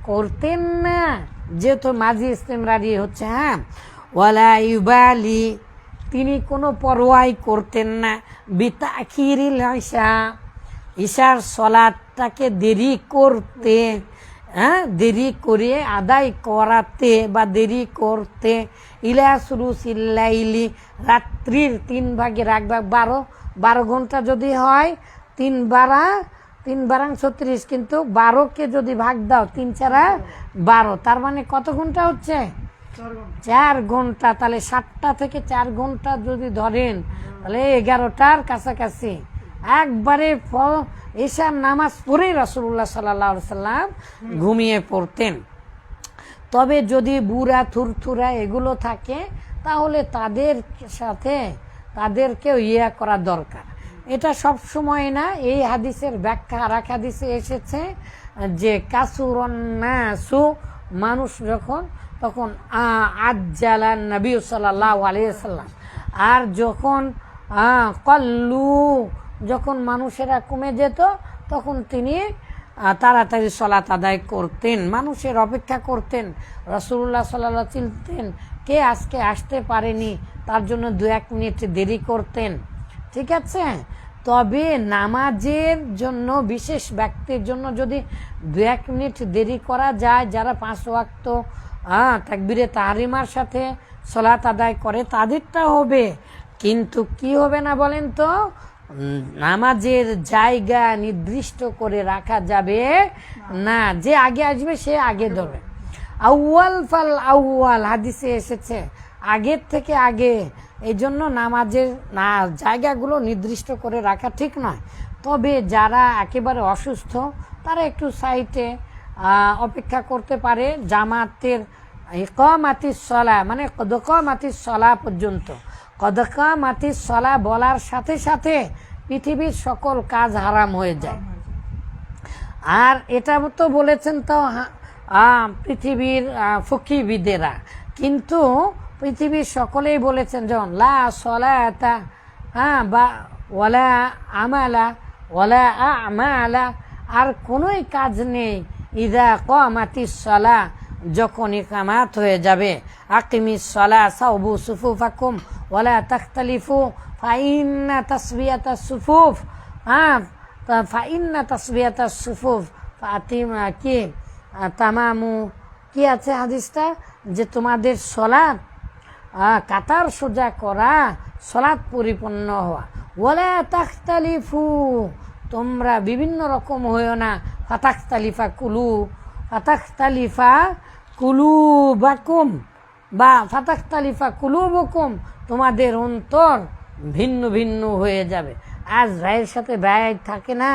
করতেন না, যেহেতু মাজি ইস্তেমরারি হচ্ছে। ওয়ালা ইউবালি, তিনি কোনো পরোয়াই করতেন না, বিতাখিরিল ইশা, ঈশার সলাৎটাকে দেরি করতে, হ্যাঁ, দেরি করে আদায় করাতে বা দেরি করতে, ইলা সুলুসিল্লাইলি, রাত্রির 3 ভাগের 1 ভাগ, 12 ঘন্টা যদি হয়, 3 বারাং 36, কিন্তু 12কে যদি ভাগ দাও 3 4 12, তার মানে কত ঘন্টা হচ্ছে? 4 ঘন্টা। তাহলে 7টা থেকে 4 ঘন্টা যদি ধরেন, তাহলে 11টার কাছাকাছি একবারে ঈশার নামাজ পড়েই রাসূলুল্লাহ সাল্লাল্লাহু আলাইহি সাল্লাম ঘুমিয়ে পড়তেন। তবে যদি বুড়া থুরথুরা এগুলো থাকে, তাহলে তাদের সাথে তাদেরকেও করা দরকার। এটা সব সময় না। এই হাদিসের ব্যাখ্যা আর এক হাদিসে এসেছে যে কাসুরন্নাসু, মানুষ যখন, তখন আজ্জালান নবী সাল্লাল্লাহু আলাইহি সাল্লাম, আর যখন কল্লু, যখন মানুষেরা কমে যেত, তখন তিনি তাড়াতাড়ি সলাত আদায় করতেন, মানুষের অপেক্ষা করতেন। রাসূলুল্লাহ সাল্লাল্লাহু আলাইহি ওয়াসাল্লাম চিনতেন কে আজকে আসতে পারেনি, তার জন্য 2-1 মিনিট দেরি করতেন। ঠিক আছে। তবে নামাজের জন্য, বিশেষ ব্যক্তির জন্য যদি 2-1 মিনিট দেরি করা যায়, যারা 5 ওয়াক্ত তাকবীরে তাহরিমার সাথে সলাত আদায় করে, তাদেরটা হবে। কিন্তু কি হবে না বলেন তো? নামাজের জায়গা নির্দিষ্ট করে রাখা যাবে না, যে আগে আসবে সে আগে ধরবে। আউয়াল ফাল আউয়াল হাদিসে এসেছে, আগের থেকে আগে। এই জন্য নামাজের জায়গাগুলো নির্দিষ্ট করে রাখা ঠিক নয়। তবে যারা একেবারে অসুস্থ, তারা একটু সাইটে অপেক্ষা করতে পারে জামাতের ইকামাতিস সালাহ, মানে কদকামাতিস সালাহ পর্যন্ত। কদকামাতিস সালাহ বলার সাথে সাথে পৃথিবীর সকল কাজ হারাম হয়ে যায়। আর এটা তো বলেছেন তো পৃথিবীর ফকিবিদেরা, কিন্তু পৃথিবীর সকলেই বলেছেন যখন লা সলাতা বা ওয়ালা আমালা ওয়ালা আমালা, আর কোনোই কাজ নেই ইদা কামাতিস সালাহ, যখন ইকামাত হয়ে যাবে। আকিমিস সালাহ সাউবু সুফুফাকুম ওয়ালা তাখতালিফু ফাইন্না তাসবিয়াতাস সুফুফ, ফাইন্না তাসবিয়াতাস সুফুফ ফাতিমা কি তামামু, কি আছে হাদিসটা, যে তোমাদের সলাৎ, কাতার সোজা করা, সলাৎ পরিপূর্ণ হওয়া। ওয়ালা তাখতালিফু, তোমরা বিভিন্ন রকম হইও না। ফাতাখতালিফা কুলুবাকুম বা ফাতাখতালিফা কুলুবকুম, তোমাদের অন্তর ভিন্ন ভিন্ন হয়ে যাবে। আজ ভাইয়ের সাথে ভাই থাকে না,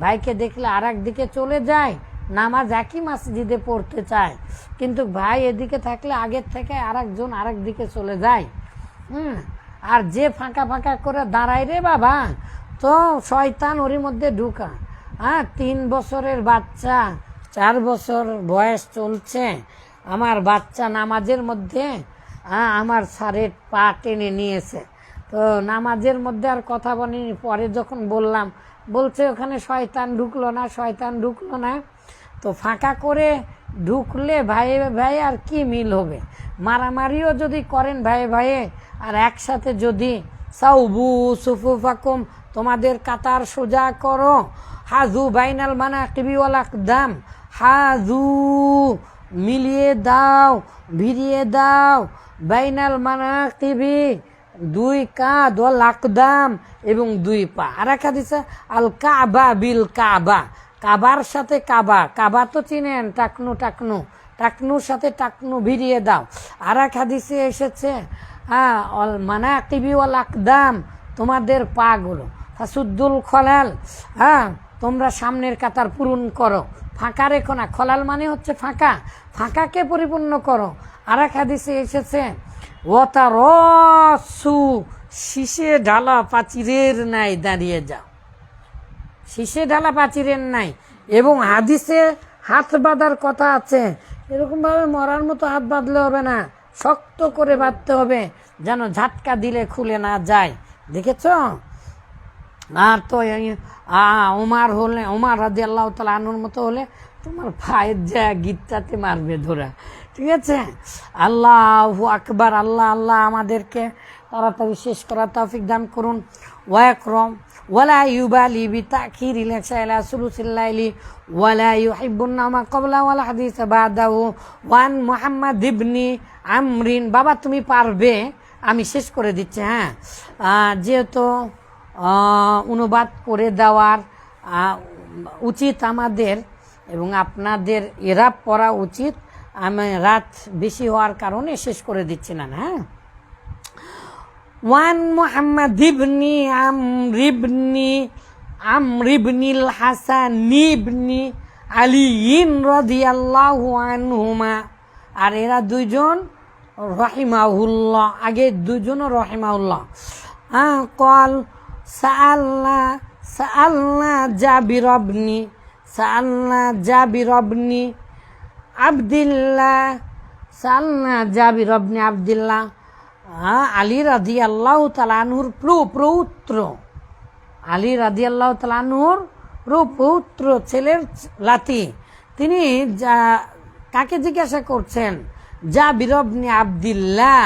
ভাইকে দেখলে আর এক দিকে চলে যায়, নামাজ একই মসজিদে পড়তে চায়, কিন্তু ভাই এদিকে থাকলে আগের থেকে আর একজন আরেক দিকে চলে যায়। আর যে ফাঁকা ফাঁকা করে দাঁড়ায় রে বাবা, তো শয়তান ওরই মধ্যে ঢুকা। 3 বছরের বাচ্চা, 4 বছর বয়স চলছে, আমার বাচ্চা নামাজের মধ্যে আমার স্যারের পা টেনে নিয়েছে। তো নামাজের মধ্যে আর কথা বলিনি, পরে যখন বললাম, বলছে ওখানে শয়তান ঢুকলো না, শয়তান ঢুকলো না। তো ফাঁকা করে ঢুকলে ভাইয়ে ভাইয়ে আর কি মিল হবে? মারামারিও যদি করেন ভাইয়ে ভাইয়ে, আর একসাথে যদি সাউবু সুফুফাকুম, তোমাদের কাতার সোজা করো, হাজু বাইনাল মানাকিবি ওয়াল আকদাম, হাজু মিলিয়ে দাও, ভিড়িয়ে দাও, বাইনাল মানাকিবি 2 কাঁধ, ওয়াল আকদাম এবং 2 পা। আর এক হাদিসে আল কাবা বিল কাবা, কাবার সাথে কাবা, কাবা তো চিনেন, টাকনুর সাথে টাকনু ভিড়িয়ে দাও। আর এক হাদিসে এসেছে অল মানাকিবি ওয়াল আকদাম, তোমাদের পা গুলো, ফাসুদ্দুল খলাল, তোমরা সামনের কাতার পূরণ করো, ফাঁকা রেখো না। খলাল মানে হচ্ছে ফাঁকা, ফাঁকাকে পরিপূর্ণ করো। আর এক হাদিসে এসেছে ওয়াতারসু, শীষে ঢালা পাচিরের নাই দাঁড়িয়ে যাও, শীষে ঢালা পাচিরের নাই। এবং হাদিসে হাত বাঁধার কথা আছে, এরকমভাবে মরার মতো হাত বাঁধলে হবে না, শক্ত করে বাঁধতে হবে, যেন ঝাটকা দিলে খুলে না যায়। দেখেছ? আর তো ওমর রাদিয়াল্লাহু তাআলা আনহুর মতো হলে তোমার ভাইয়ের যা গিটটাতে মারবে ধরা। ঠিক আছে? আল্লাহু আকবার। আল্লাহ আল্লাহ আমাদেরকে তাড়াতাড়ি শেষ করার তৌফিক দান করুন। ওয়াকরম ওয়ালা ইউবালি বিতাখিরিল ইশা ইলা সুলুসিল লাইলি ওয়ালা ইউহিব্বুন নামা ক্বাবলা ওয়ালা হাদিস বাদাহু ওয়ান মুহাম্মদ ইবনি আমরিন। বাবা তুমি পারবে, আমি শেষ করে দিচ্ছি। হ্যাঁ, যেহেতু অনুবাদ করে দেওয়ার উচিত আমাদের এবং আপনাদের এরা পড়া উচিত। আমি রাত বেশি হওয়ার কারণে শেষ করে দিচ্ছি না। হ্যাঁ, ওয়ান মুহাম্মদ ইবনি আমরিবনিল হাসান ইবনি আলিয়িন রাদিয়াল্লাহু আনহুমা। আর এরা দুইজন রহিমাহুল্লাহ, আগে দুইজন রহিমাহুল্লাহ। কল সাআলনা জাবির ইবনি আব্দুল্লাহ আলী রাদিয়াল্লাহু তাআলা আনহুর প্রপৌত্র, আলী রাদিয়াল্লাহু তাআলা আনহুর প্রপৌত্র ছেলের লাতি। তিনি কাকে জিজ্ঞাসা করছেন? জাবির ইবনে আব্দুল্লাহ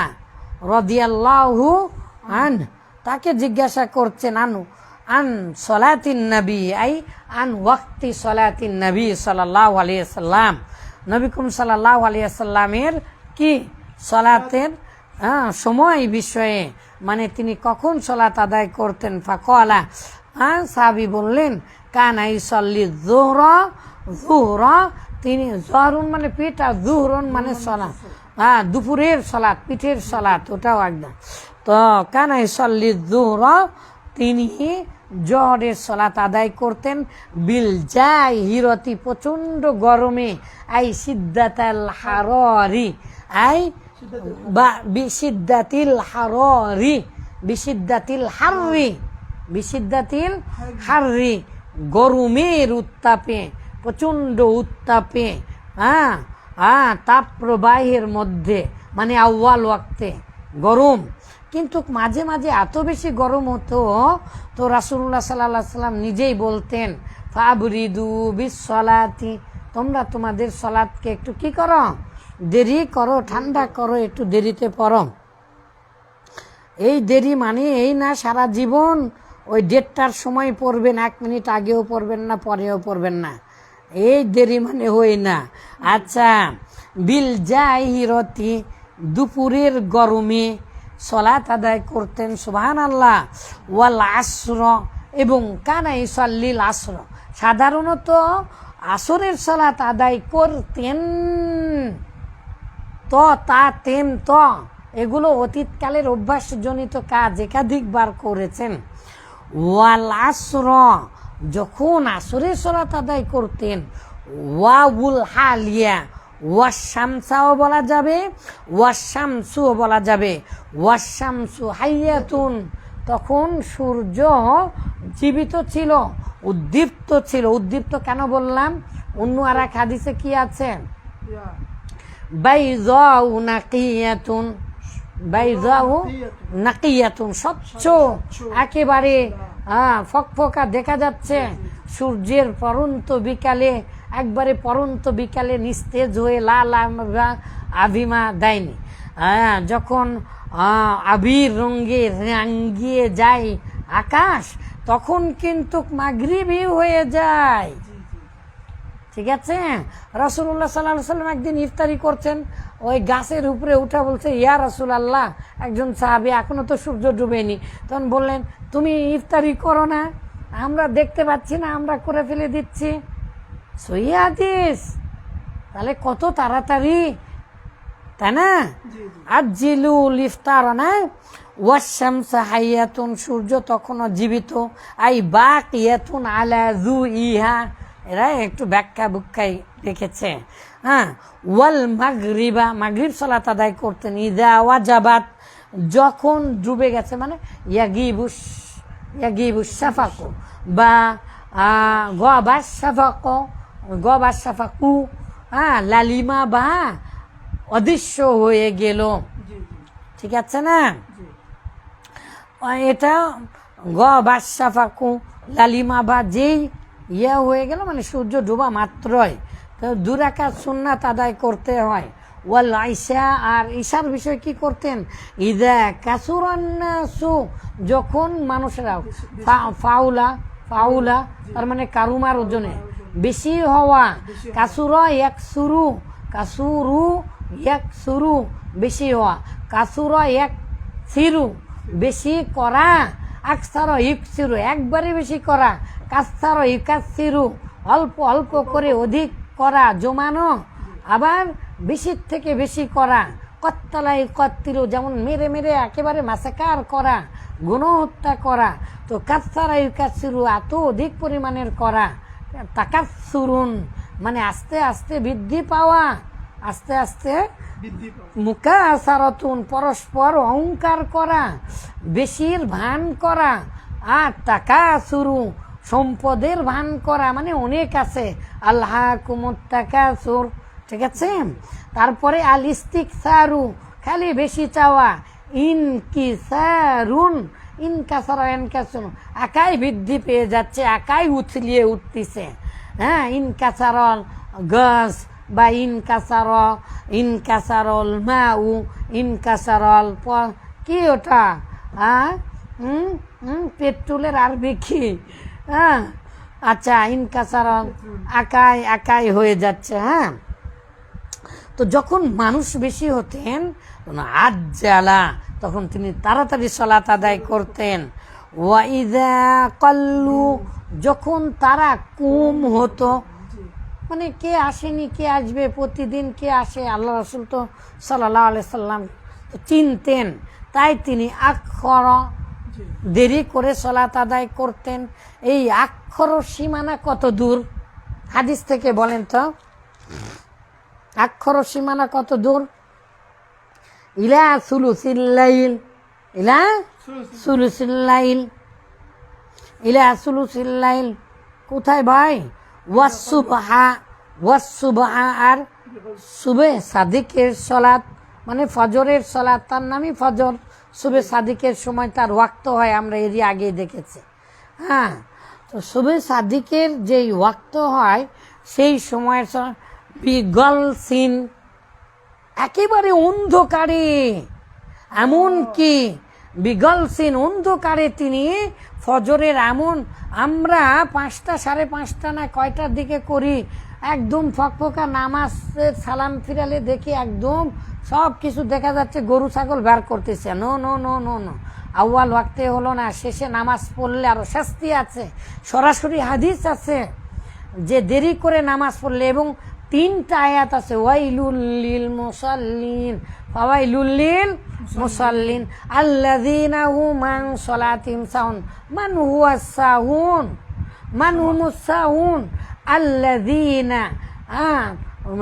রাদিয়াল্লাহু আনহু, তাকে জিজ্ঞাসা করছেন আন সলাতিন নবী, আই আন ওয়াক্তি সলাতিন নবী সাল্লাল্লাহু আলাইহি সাল্লাম, নবী করিম সাল্লাল্লাহু আলাইহি সাল্লামের কি সলাতের সময় বিষয়ে, মানে তিনি কখন সলাত আদায় করতেন। ফাকালা, সাহাবী বললেন কানা ইউসাল্লি যুহরা, তিনি জহরুন মানে পিঠ আর যুহরুন মানে সলাত, দুপুরের সলাত, পিঠের সলাত, ওটাও একদম। তো কানা ইউসাল্লি যুহরা, তিনি জহরের সলাত আদায় করতেন বিল জাহিরতি, প্রচণ্ড গরমে, আই সিদ্দাতাল হারারি, আই বা বিশিদ্দাতিল হাররি, গরমের উত্তাপে, প্রচণ্ড উত্তাপে, তাপ প্রবাহের মধ্যে, মানে আউয়াল ওয়াক্তে গরম। কিন্তু মাঝে মাঝে এত বেশি গরম হতো তো রাসূলুল্লাহ সাল্লাল্লাহু আলাইহি সাল্লাম নিজেই বলতেন ফাবরিদু বিসসালাতি, তোমরা তোমাদের সালাতকে একটু কি করো, দেরি করো, ঠান্ডা করো, একটু দেরিতে পড়ো। এই দেরি মানে এই না সারা জীবন ওই 1:30টার সময় পড়বেন, 1 মিনিট আগেও পড়বেন না, পরেও পড়বেন না, এই দেরি মানে হই না। আচ্ছা, বিল জাহিরতি, দুপুরের গরমে সলাত আদায় করতেন, সুবহানাল্লাহ। ওয়াল আসর, এবং কানা ইউসাল্লিল আসর, সাধারণত আসরের সলাত আদায় করতেন। এগুলো অতীতকালের অভ্যাসজনিত কাজ, একাধিকবার করেছেন। ওয়াল আসর, যখন আসরের সলাত আদায় করতেন, ওয়াউল হালিয়া, ওয়াশামসাও বলা যাবে, ওয়াশামসুও বলা যাবে। ওয়াশামসু হাইয়াতুন, তখন সূর্য জীবিত ছিল, উদ্দীপ্ত ছিল। উদ্দীপ্ত কেন বললাম? অন্য আর এক হাদিসে কি আছে? বাইযাউ নাকিয়াতুন, বাইযাউ নাকিয়াতুন, স্বচ্ছ, একেবারে ফকফকা দেখা যাচ্ছে। সূর্যের পরন্ত বিকালে, একবারে পরন্ত বিকালে নিস্তেজ হয়ে লাল আভিমা দেয়নি। যখন আবির রঙে রাঙ্গিয়ে যায় আকাশ, তখন কিন্তু মাগরিবই হয়ে যায়। ঠিক আছে? রাসূলুল্লাহ সাল্লাল্লাহু আলাইহি সাল্লাম একদিন ইফতারি করছেন, ওই গাছের উপরে উঠা বলছে, ইয়া রাসূলুল্লাহ, একজন সাহাবী, এখনো তো সূর্য ডুবেনি। তখন বললেন, তুমি ইফতারি করো না, আমরা দেখতে পাচ্ছি না, আমরা করে ফেলে দিচ্ছি। সহিহ হাদিস, তাহলে কত তাড়াতাড়ি, তাই না? আজিলুল ইফতার, না? ওয়াশামসু হাইয়াতুন, সূর্য তখনও জীবিত, আই বাকিয়াতুন আলা যুইহা, এরা একটু ব্যাখ্যা বুখ্যাই রেখেছে। ওয়াল মাগরিবা, মাগরিব সালাত আদায় করতেন ইদা ওয়াজাবাত, যখন ডুবে গেছে, মানে ইয়াগিবুশ শাফাকু বা গবাস শাফাকু, লালিমা বা অদৃশ্য হয়ে গেল। ঠিক আছে না? এটা গবাস শাফাকু, লালিমা বা যেই হয়ে গেল, মানে সূর্য ডুবা মাত্রই। তো 2 রাকাত সুন্নাত আদায় করতে হয়। ওয়াল আইসা, আর ঈশার বিষয় কি করতেন, ইদা কাসুরান নাসু, যখন মানুষেরা ফাউলা ফাউলা তার মানে কারুমার ওজনে বেশি হওয়া, কাসুরা ইয়াকসুরু, কাসুরু ইয়াকসুরু বেশি হওয়া, কাসুরা ইয়াকসিরু বেশি করা, আকসার ইকসিরু একবারে বেশি করা, কাসার ইকাসিরু অল্প অল্প করে অধিক করা জমানো, আবার বেশির থেকে বেশি করা, কত্তলাই কত্তিরু যেমন মেরে মেরে একেবারে মাসাকার করা, গণহত্যা করা। তো কাসারা ইকাসিরু এত অধিক পরিমাণের করা, তাকাসুরুন মানে আস্তে আস্তে বৃদ্ধি পাওয়া, আস্তে আস্তে বৃদ্ধি পাওয়া। মুকাসারাতুন পরস্পর অহংকার করা, বেশির ভান করা, আর তাকাসুরু সম্পদের ভান করা, মানে অনেক আছে, আল্লাহ কুমুত তাকাসুর, ঠিক আছে। তারপরে আল ইস্তিকসারু খালি বেশি চাওয়া, ইনকিসারুন ইনকাসারা ইনকাসুন একাই বৃদ্ধি পেয়ে যাচ্ছে, একাই উথলিয়ে উঠতেছে, হ্যাঁ। ইনকাসারল গাছ বা ইনকাসারল মাউ, ইনকাসারল কি ওটা, হ্যাঁ পেট্রোলের আরবি কি, হ্যাঁ আচ্ছা ইনকাসারল একাই একাই হয়ে যাচ্ছে, হ্যাঁ। তো যখন মানুষ বেশি হতেন আজ্জালা, তখন তিনি তাড়াতাড়ি সালাত আদায় করতেন। ওয়াইদা কল্লু, যখন তারা কম হতো, মানে কে আসেনি কে আসবে, প্রতিদিন কে আসে, আল্লাহ রাসূল তো সাল্লাল্লাহু আলাইহি সাল্লাম চিনতেন, তাই তিনি আক্ষর দেরি করে সালাত আদায় করতেন। এই আক্ষর সীমানা কত দূর হাদিস থেকে বলেন তো, আক্ষর সীমানা কত দূর, ইলা সুলুসিল লাইল, ইলা সুলুসিল লাইল, ইলা সুলুসিল লাইল কোথায় ভাই, ওয়াসুবহা, ওয়াসুবহা আর সুবে সাদিকের সালাত মানে ফজরের সালাত, তার নামই ফজর, সুবে সাদিকের সময় তার ওয়াক্ত হয়, আমরা এরই আগেই দেখেছি, হ্যাঁ। তো সুবে সাদিকের যেই ওয়াক্ত হয় সেই সময়ের বিগল সিন একেবারে অন্ধকারে, এমন কি বিগল সিন অন্ধকারে তিনি ফজরের, এমন আমরা 5টা 5:30 না কয়টার দিকে করি, একদম ফকফকা নামাজের সালাম ফিরালে দেখি একদম সব কিছু দেখা যাচ্ছে গরু ছাগল বের করতেছে, no no no no no, আউয়াল ওয়াক্তে হলো না, শেষে নামাজ পড়লে আরো শাস্তি আছে, সরাসরি হাদিস আছে যে দেরি করে নামাজ পড়লে, এবং 3টা আয়াত আছে, ওয়াইলুল লিল মুসাল্লিন, ফাওয়াইলুল লিল মুসাল্লিন আল্লাযীনা হুম আন সালাতিহিম সাহুন, মান হুয়াস সাহুন, মান হুমুস সাহুন আল্লাযীনা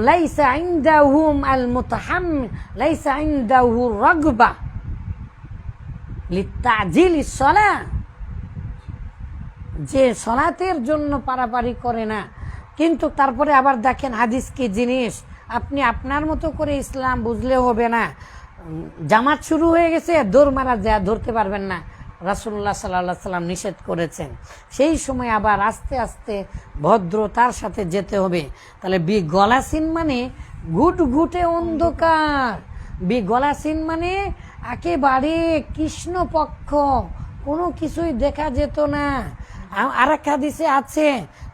লাইসা ইনদাহুম আল মুতাহাম্মিল, লাইসা ইনদাহু রাগবা লিতাজিলিস সালাহ, যে সালাতের জন্য পারাপারি করে না। কিন্তু তারপরে আবার দেখেন হাদিস কি জিনিস, আপনি আপনার মতো করে ইসলাম বুঝলে হবে না, জামাত শুরু হয়ে গেছে দৌড় মারা যায়, ধরতে পারবেন না, রাসূলুল্লাহ সাল্লাল্লাহু আলাইহি সাল্লাম নিষেধ করেছেন, সেই সময় আবার আস্তে আস্তে ভদ্রতার সাথে যেতে হবে। তাহলে বিগলাসিন মানে ঘুটঘুটে অন্ধকার, বিগলাসিন মানে একেবারে কৃষ্ণপক্ষ, কোনো কিছুই দেখা যেত না। আর এক হাদিসে আছে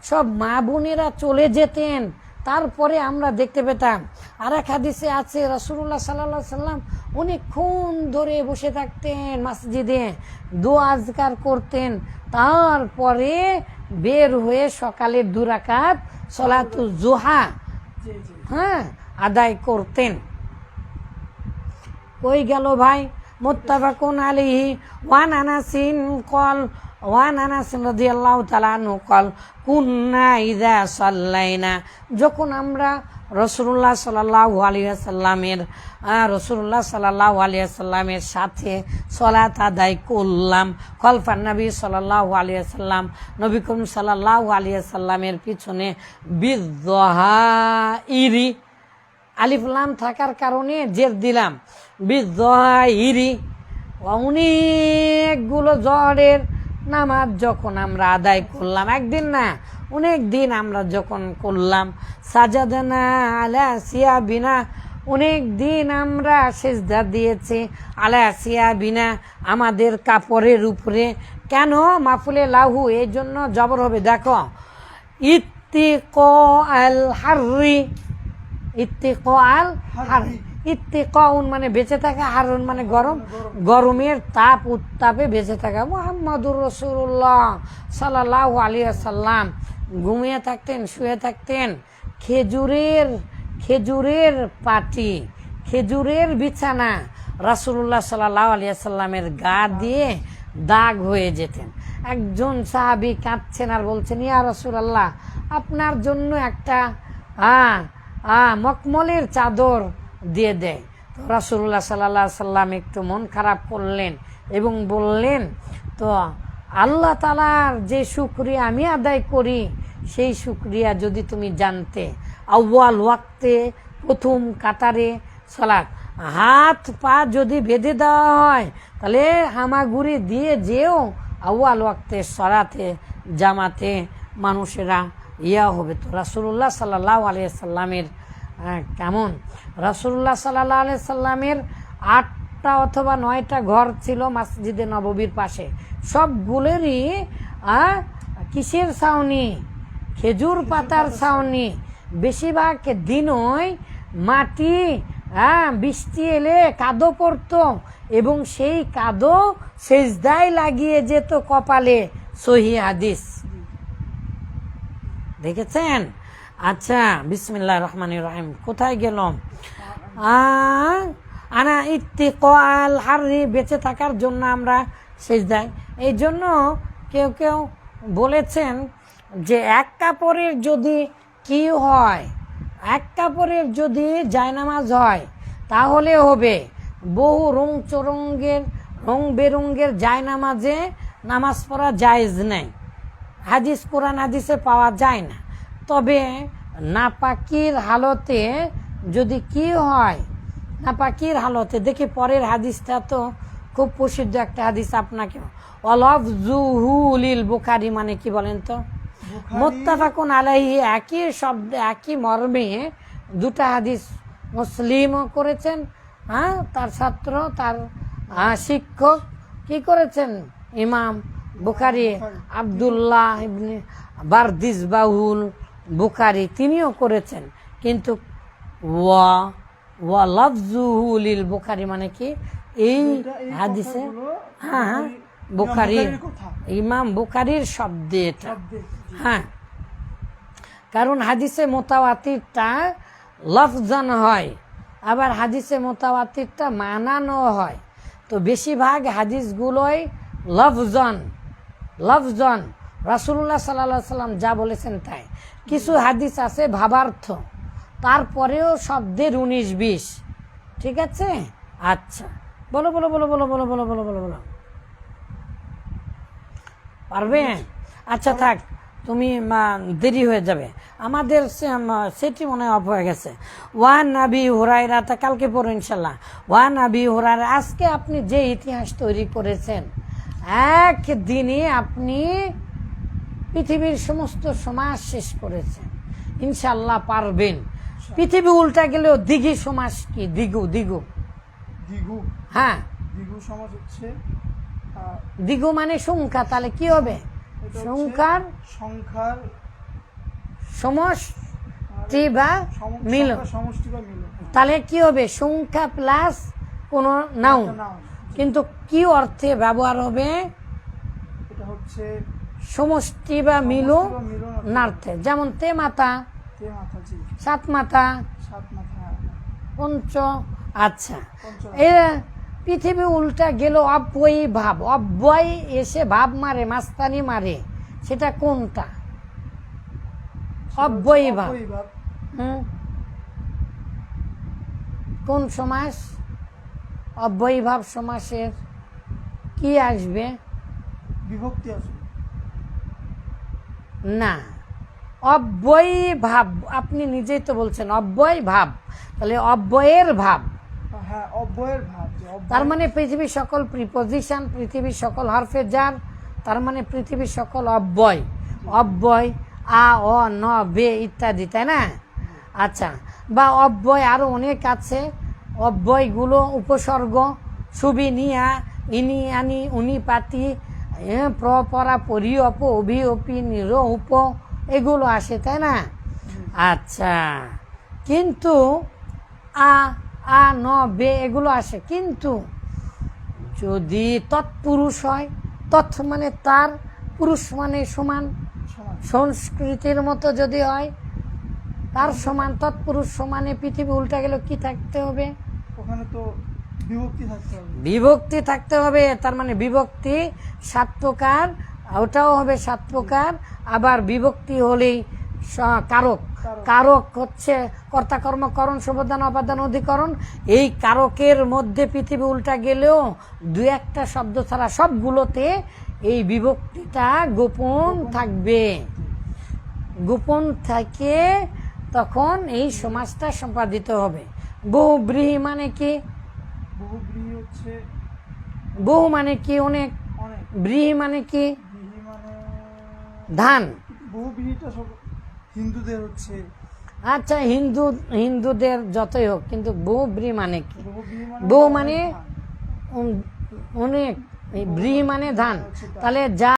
সব মা বোনেরা চলে যেতেন, তারপরে আমরা দেখতে পেতাম। আর এক হাদিসে আছে রাসূলুল্লাহ সাল্লাল্লাহু আলাইহি সাল্লাম অনেকক্ষণ ধরে বসে থাকতেন মসজিদে, দোয়া আজকার করতেন, তারপরে বের হয়ে সকালের 2 রাকাত সালাতুজ জুহা হ্যাঁ আদায় করতেন। কই গেল ভাই, মুত্তাফাকুন আলাইহি। ওয়ান আনাসিন কল, ওয়ান আনাস রাদিয়াল্লাহু তাআলা আনহু কল কুন্না ইযা সাল্লাইনা, যখন আমরা রাসূলুল্লাহ সাল্লাল্লাহু আলাইহি ওয়াসাল্লামের সাথে সালাত আদায় করলাম, খলফান নবী সাল্লাল্লাহু আলাইহি ওয়াসাল্লাম, নবী করিম সাল্লাল্লাহু আলাইহি ওয়াসাল্লামের পিছনে, বিযহাইরি আলিফ লাম থাকার কারণে জের দিলাম, বিযহাইরি, অনেকগুলো জহরের নামাজ যখন আমরা আদায় করলাম, একদিন না অনেক দিন আমরা যখন করলাম, সাজাদনা আলা সিয়াবিনা অনেক দিন আমরা সেজদা দিয়েছি আলা সিয়াবিনা আমাদের কাপড়ের উপরে। কেন? মাফুলে লাহু, এই জন্য জবর হবে। দেখো ইত্তিকা আল হাররি, ইত্তিকা আল হাররি, ইত্তিকাউন মানে বেঁচে থাকা, হারুন মানে গরম, গরমের তাপ উত্তাপে বেঁচে থাকা। মুহাম্মাদুর রাসূলুল্লাহ সাল্লাল্লাহু আলাইহি ওয়াসাল্লাম ঘুমিয়ে থাকতেন, শুয়ে থাকতেন, খেজুরের পাটি, খেজুরের বিছানা রাসূলুল্লাহ সাল্লাল্লাহু আলাইহি ওয়াসাল্লামের গা দিয়ে দাগ হয়ে যেতেন। একজন সাহাবী কাঁদছেন আর বলছেন, ইয়া রাসূলুল্লাহ, আপনার জন্য একটা মখমলের চাদর দিয়ে দেয়। তো রাসূলুল্লাহ সাল্লাল্লাহু আলাইহি সাল্লাম একটু মন খারাপ করলেন এবং বললেন, তো আল্লাহ তাআলার যে শুকরিয়া আমি আদায় করি সেই শুকরিয়া যদি তুমি জানতে। আউয়াল ওয়াক্তে, প্রথম কাতারে সালাত, হাত পা যদি বেঁধে দেওয়া হয় তাহলে হামাগুড়ি দিয়ে যেও আউয়াল ওয়াক্তে সালাতে জামাতে মানুষেরা হবে। তো রাসূলুল্লাহ সাল্লাল্লাহু আলাইহি সাল্লামের কেমন, রাসূলুল্লাহ সাল্লাল্লাহু আলাইহি সাল্লামের 8টা অথবা 9টা ঘর ছিল মসজিদে নববীর পাশে। সবগুলোরই কিসের ছাউনি? খেজুর পাতার ছাউনি। বেশিরভাগ দিনই মাটি, বৃষ্টি এলে কাদো পড়তো এবং সেই কাদো সেজদায় লাগিয়ে যেত কপালে। সহিহ হাদিস, দেখেছেন? আচ্ছা, বিসমিল্লাহির রহমানির রহিম, কোথায় গেলাম? আনা ইত্তিকা আল হাররি, বেঁচে থাকার জন্য আমরা সেজদায়। এই জন্য কেউ কেউ বলেছেন যে এক কাপড়ের যদি কি হয়, এক কাপড়ের যদি জায়নামাজ হয় তাহলে হবে। বহু রং বেরঙের জায়নামাজে নামাজ পড়া জায়েজ নেই, হাদিস কোরআন হাদিসে পাওয়া যায় না। তবে নাপাকির হালতে যদি কি হয়, নাপাকির হালতে, দেখি পরের হাদিসটা তো খুব প্রসিদ্ধ একটা হাদিস, আপনাকে ওয়ালাফযুহু লিল বুখারী মানে কি বলেন তো? মুত্তাফাকুন আলাইহি, একই শব্দে একই মর্মে দুটা হাদিস মুসলিমও করেছেন, তার ছাত্র তার শিক্ষক কি করেছেন? ইমাম বুখারী আব্দুল্লাহ ইবনে বারদিসবাহুল বুখারী, তিনিও করেছেন। কিন্তু ওয়ালাফযুহু লিল বুখারী মানে কি? এই হাদিসে বুখারী, ইমাম বুখারীর শব্দে এটা। কারণ হাদিসে মুতাওয়াতিরটা লফজান হয়, আবার হাদিসে মুতাওয়াতিরটা মানানো হয়। তো বেশিরভাগ হাদিসগুলোই লফজন রাসূলুল্লাহ সাল্লাল্লাহু আলাইহি সাল্লাম যা বলেছেন তাই। কিছু হাদিস আছে ভাবার্থ, তারপরেও শব্দের 19-20। ঠিক আছে? আচ্ছা, বলো বলো বলো বলো বলো বলো বলো বলো বলো পারবে? আচ্ছা থাক, তুমি দেরি হয়ে যাবে, আমাদের সেটি মনে হয় অফ হয়ে গেছে। ওয়ান আবি হুরায়রা, তা কালকে পড়ো ইনশাল্লাহ। ওয়ান আবি হুরায়রা, আজকে আপনি যে ইতিহাস তৈরি করেছেন, একদিনে আপনি পৃথিবীর সমস্ত সমাজ শেষ করেছেন, ইনশাল্লাহ পারবেন। পৃথিবী উল্টা গেলেও দিঘি সমাজ কি? দিঘু হ্যাঁ, দিঘু সমাজ হচ্ছে দিঘু মানে সংখ্যা, তাহলে কি হবে? সংখ্যার সমষ্টি বা মিলন, তাহলে কি হবে? সংখ্যা প্লাস কোন নাউন, কিন্তু কি অর্থে ব্যবহার হবে? এটা হচ্ছে সমষ্টি বা মিলনার্থে। যেমন তে মাতা, সাত মাথা, পঞ্চ। আচ্ছা, পৃথিবী উল্টা গেল অব্যয়ী ভাব, অব্যয় এসে ভাব মারে, মাস্তানি মারে, সেটা কোনটা? অব্যয়ী ভাব। কোন সমাস? অব্যয়ী ভাব সমাসের কি আসবে? বিভক্তি আসবে না, অব্যয়ী ভাব, আপনি নিজেই তো বলছেন অব্যয় ভাব, তাহলে অব্যয়ের ভাব। হ্যাঁ, অব্যয়ের ভাব, তার মানে পৃথিবীর সকল প্রিপোজিশন, পৃথিবীর সকল হরফে জার, তার মানে পৃথিবীর সকল অব্যয়, অব্যয় আ অ ন বে ইত্যাদি, তাই না? আচ্ছা, বা অব্যয় আরো অনেক আছে, অব্যয়গুলো উপসর্গ, সুবি নিয়া, ইনি আনি, উনি পাতি, প্রপরা পরি অপ, অভি অপি, নির উপ, এগুলো আসে, তাই না? আচ্ছা, কিন্তু আ আ ন বে এগুলো আসে, কিন্তু যদি তৎপুরুষ হয়, তৎ মানে তার, পুরুষ মানে সমান, সমান। সংস্কৃতির মতো যদি হয়, তার সমান, তৎপুরুষ সমানে পৃথিবী উল্টা গেল, কি থাকতে হবে? ওখানে তো বিভক্তি থাকতে হবে। বিভক্তি থাকতে হবে। তার মানে বিভক্তি 7 প্রকার, ওটাও হবে 7 প্রকার। আবার বিভক্তি হলেই কারক, কারক হচ্ছে কর্তা কর্ম করণ সম্বোধন অপাদান অধিকরণ। এই কারকের মধ্যে পৃথিবী উল্টা গেলেও 2-1টা শব্দ ছাড়া সবগুলোতে এই বিভক্তিটা গোপন থাকবে। গোপন থাকে, তখন এই সমাজটা সম্পাদিত হবে। বহুব্রীহি মানে কি? বহুব্রীহি হচ্ছে বহু মানে কি? অনেক। অনেক। ব্রীহি মানে কি? ব্রীহি মানে ধান। বহুব্রীহিটা সব হিন্দুদের হচ্ছে। আচ্ছা, হিন্দুদের যতই হোক, কিন্তু বহুব্রীহি মানে কি? বহুব্রীহি বহু মানে ধান। অনেক, ব্রীহি মানে ধান। তাহলে যা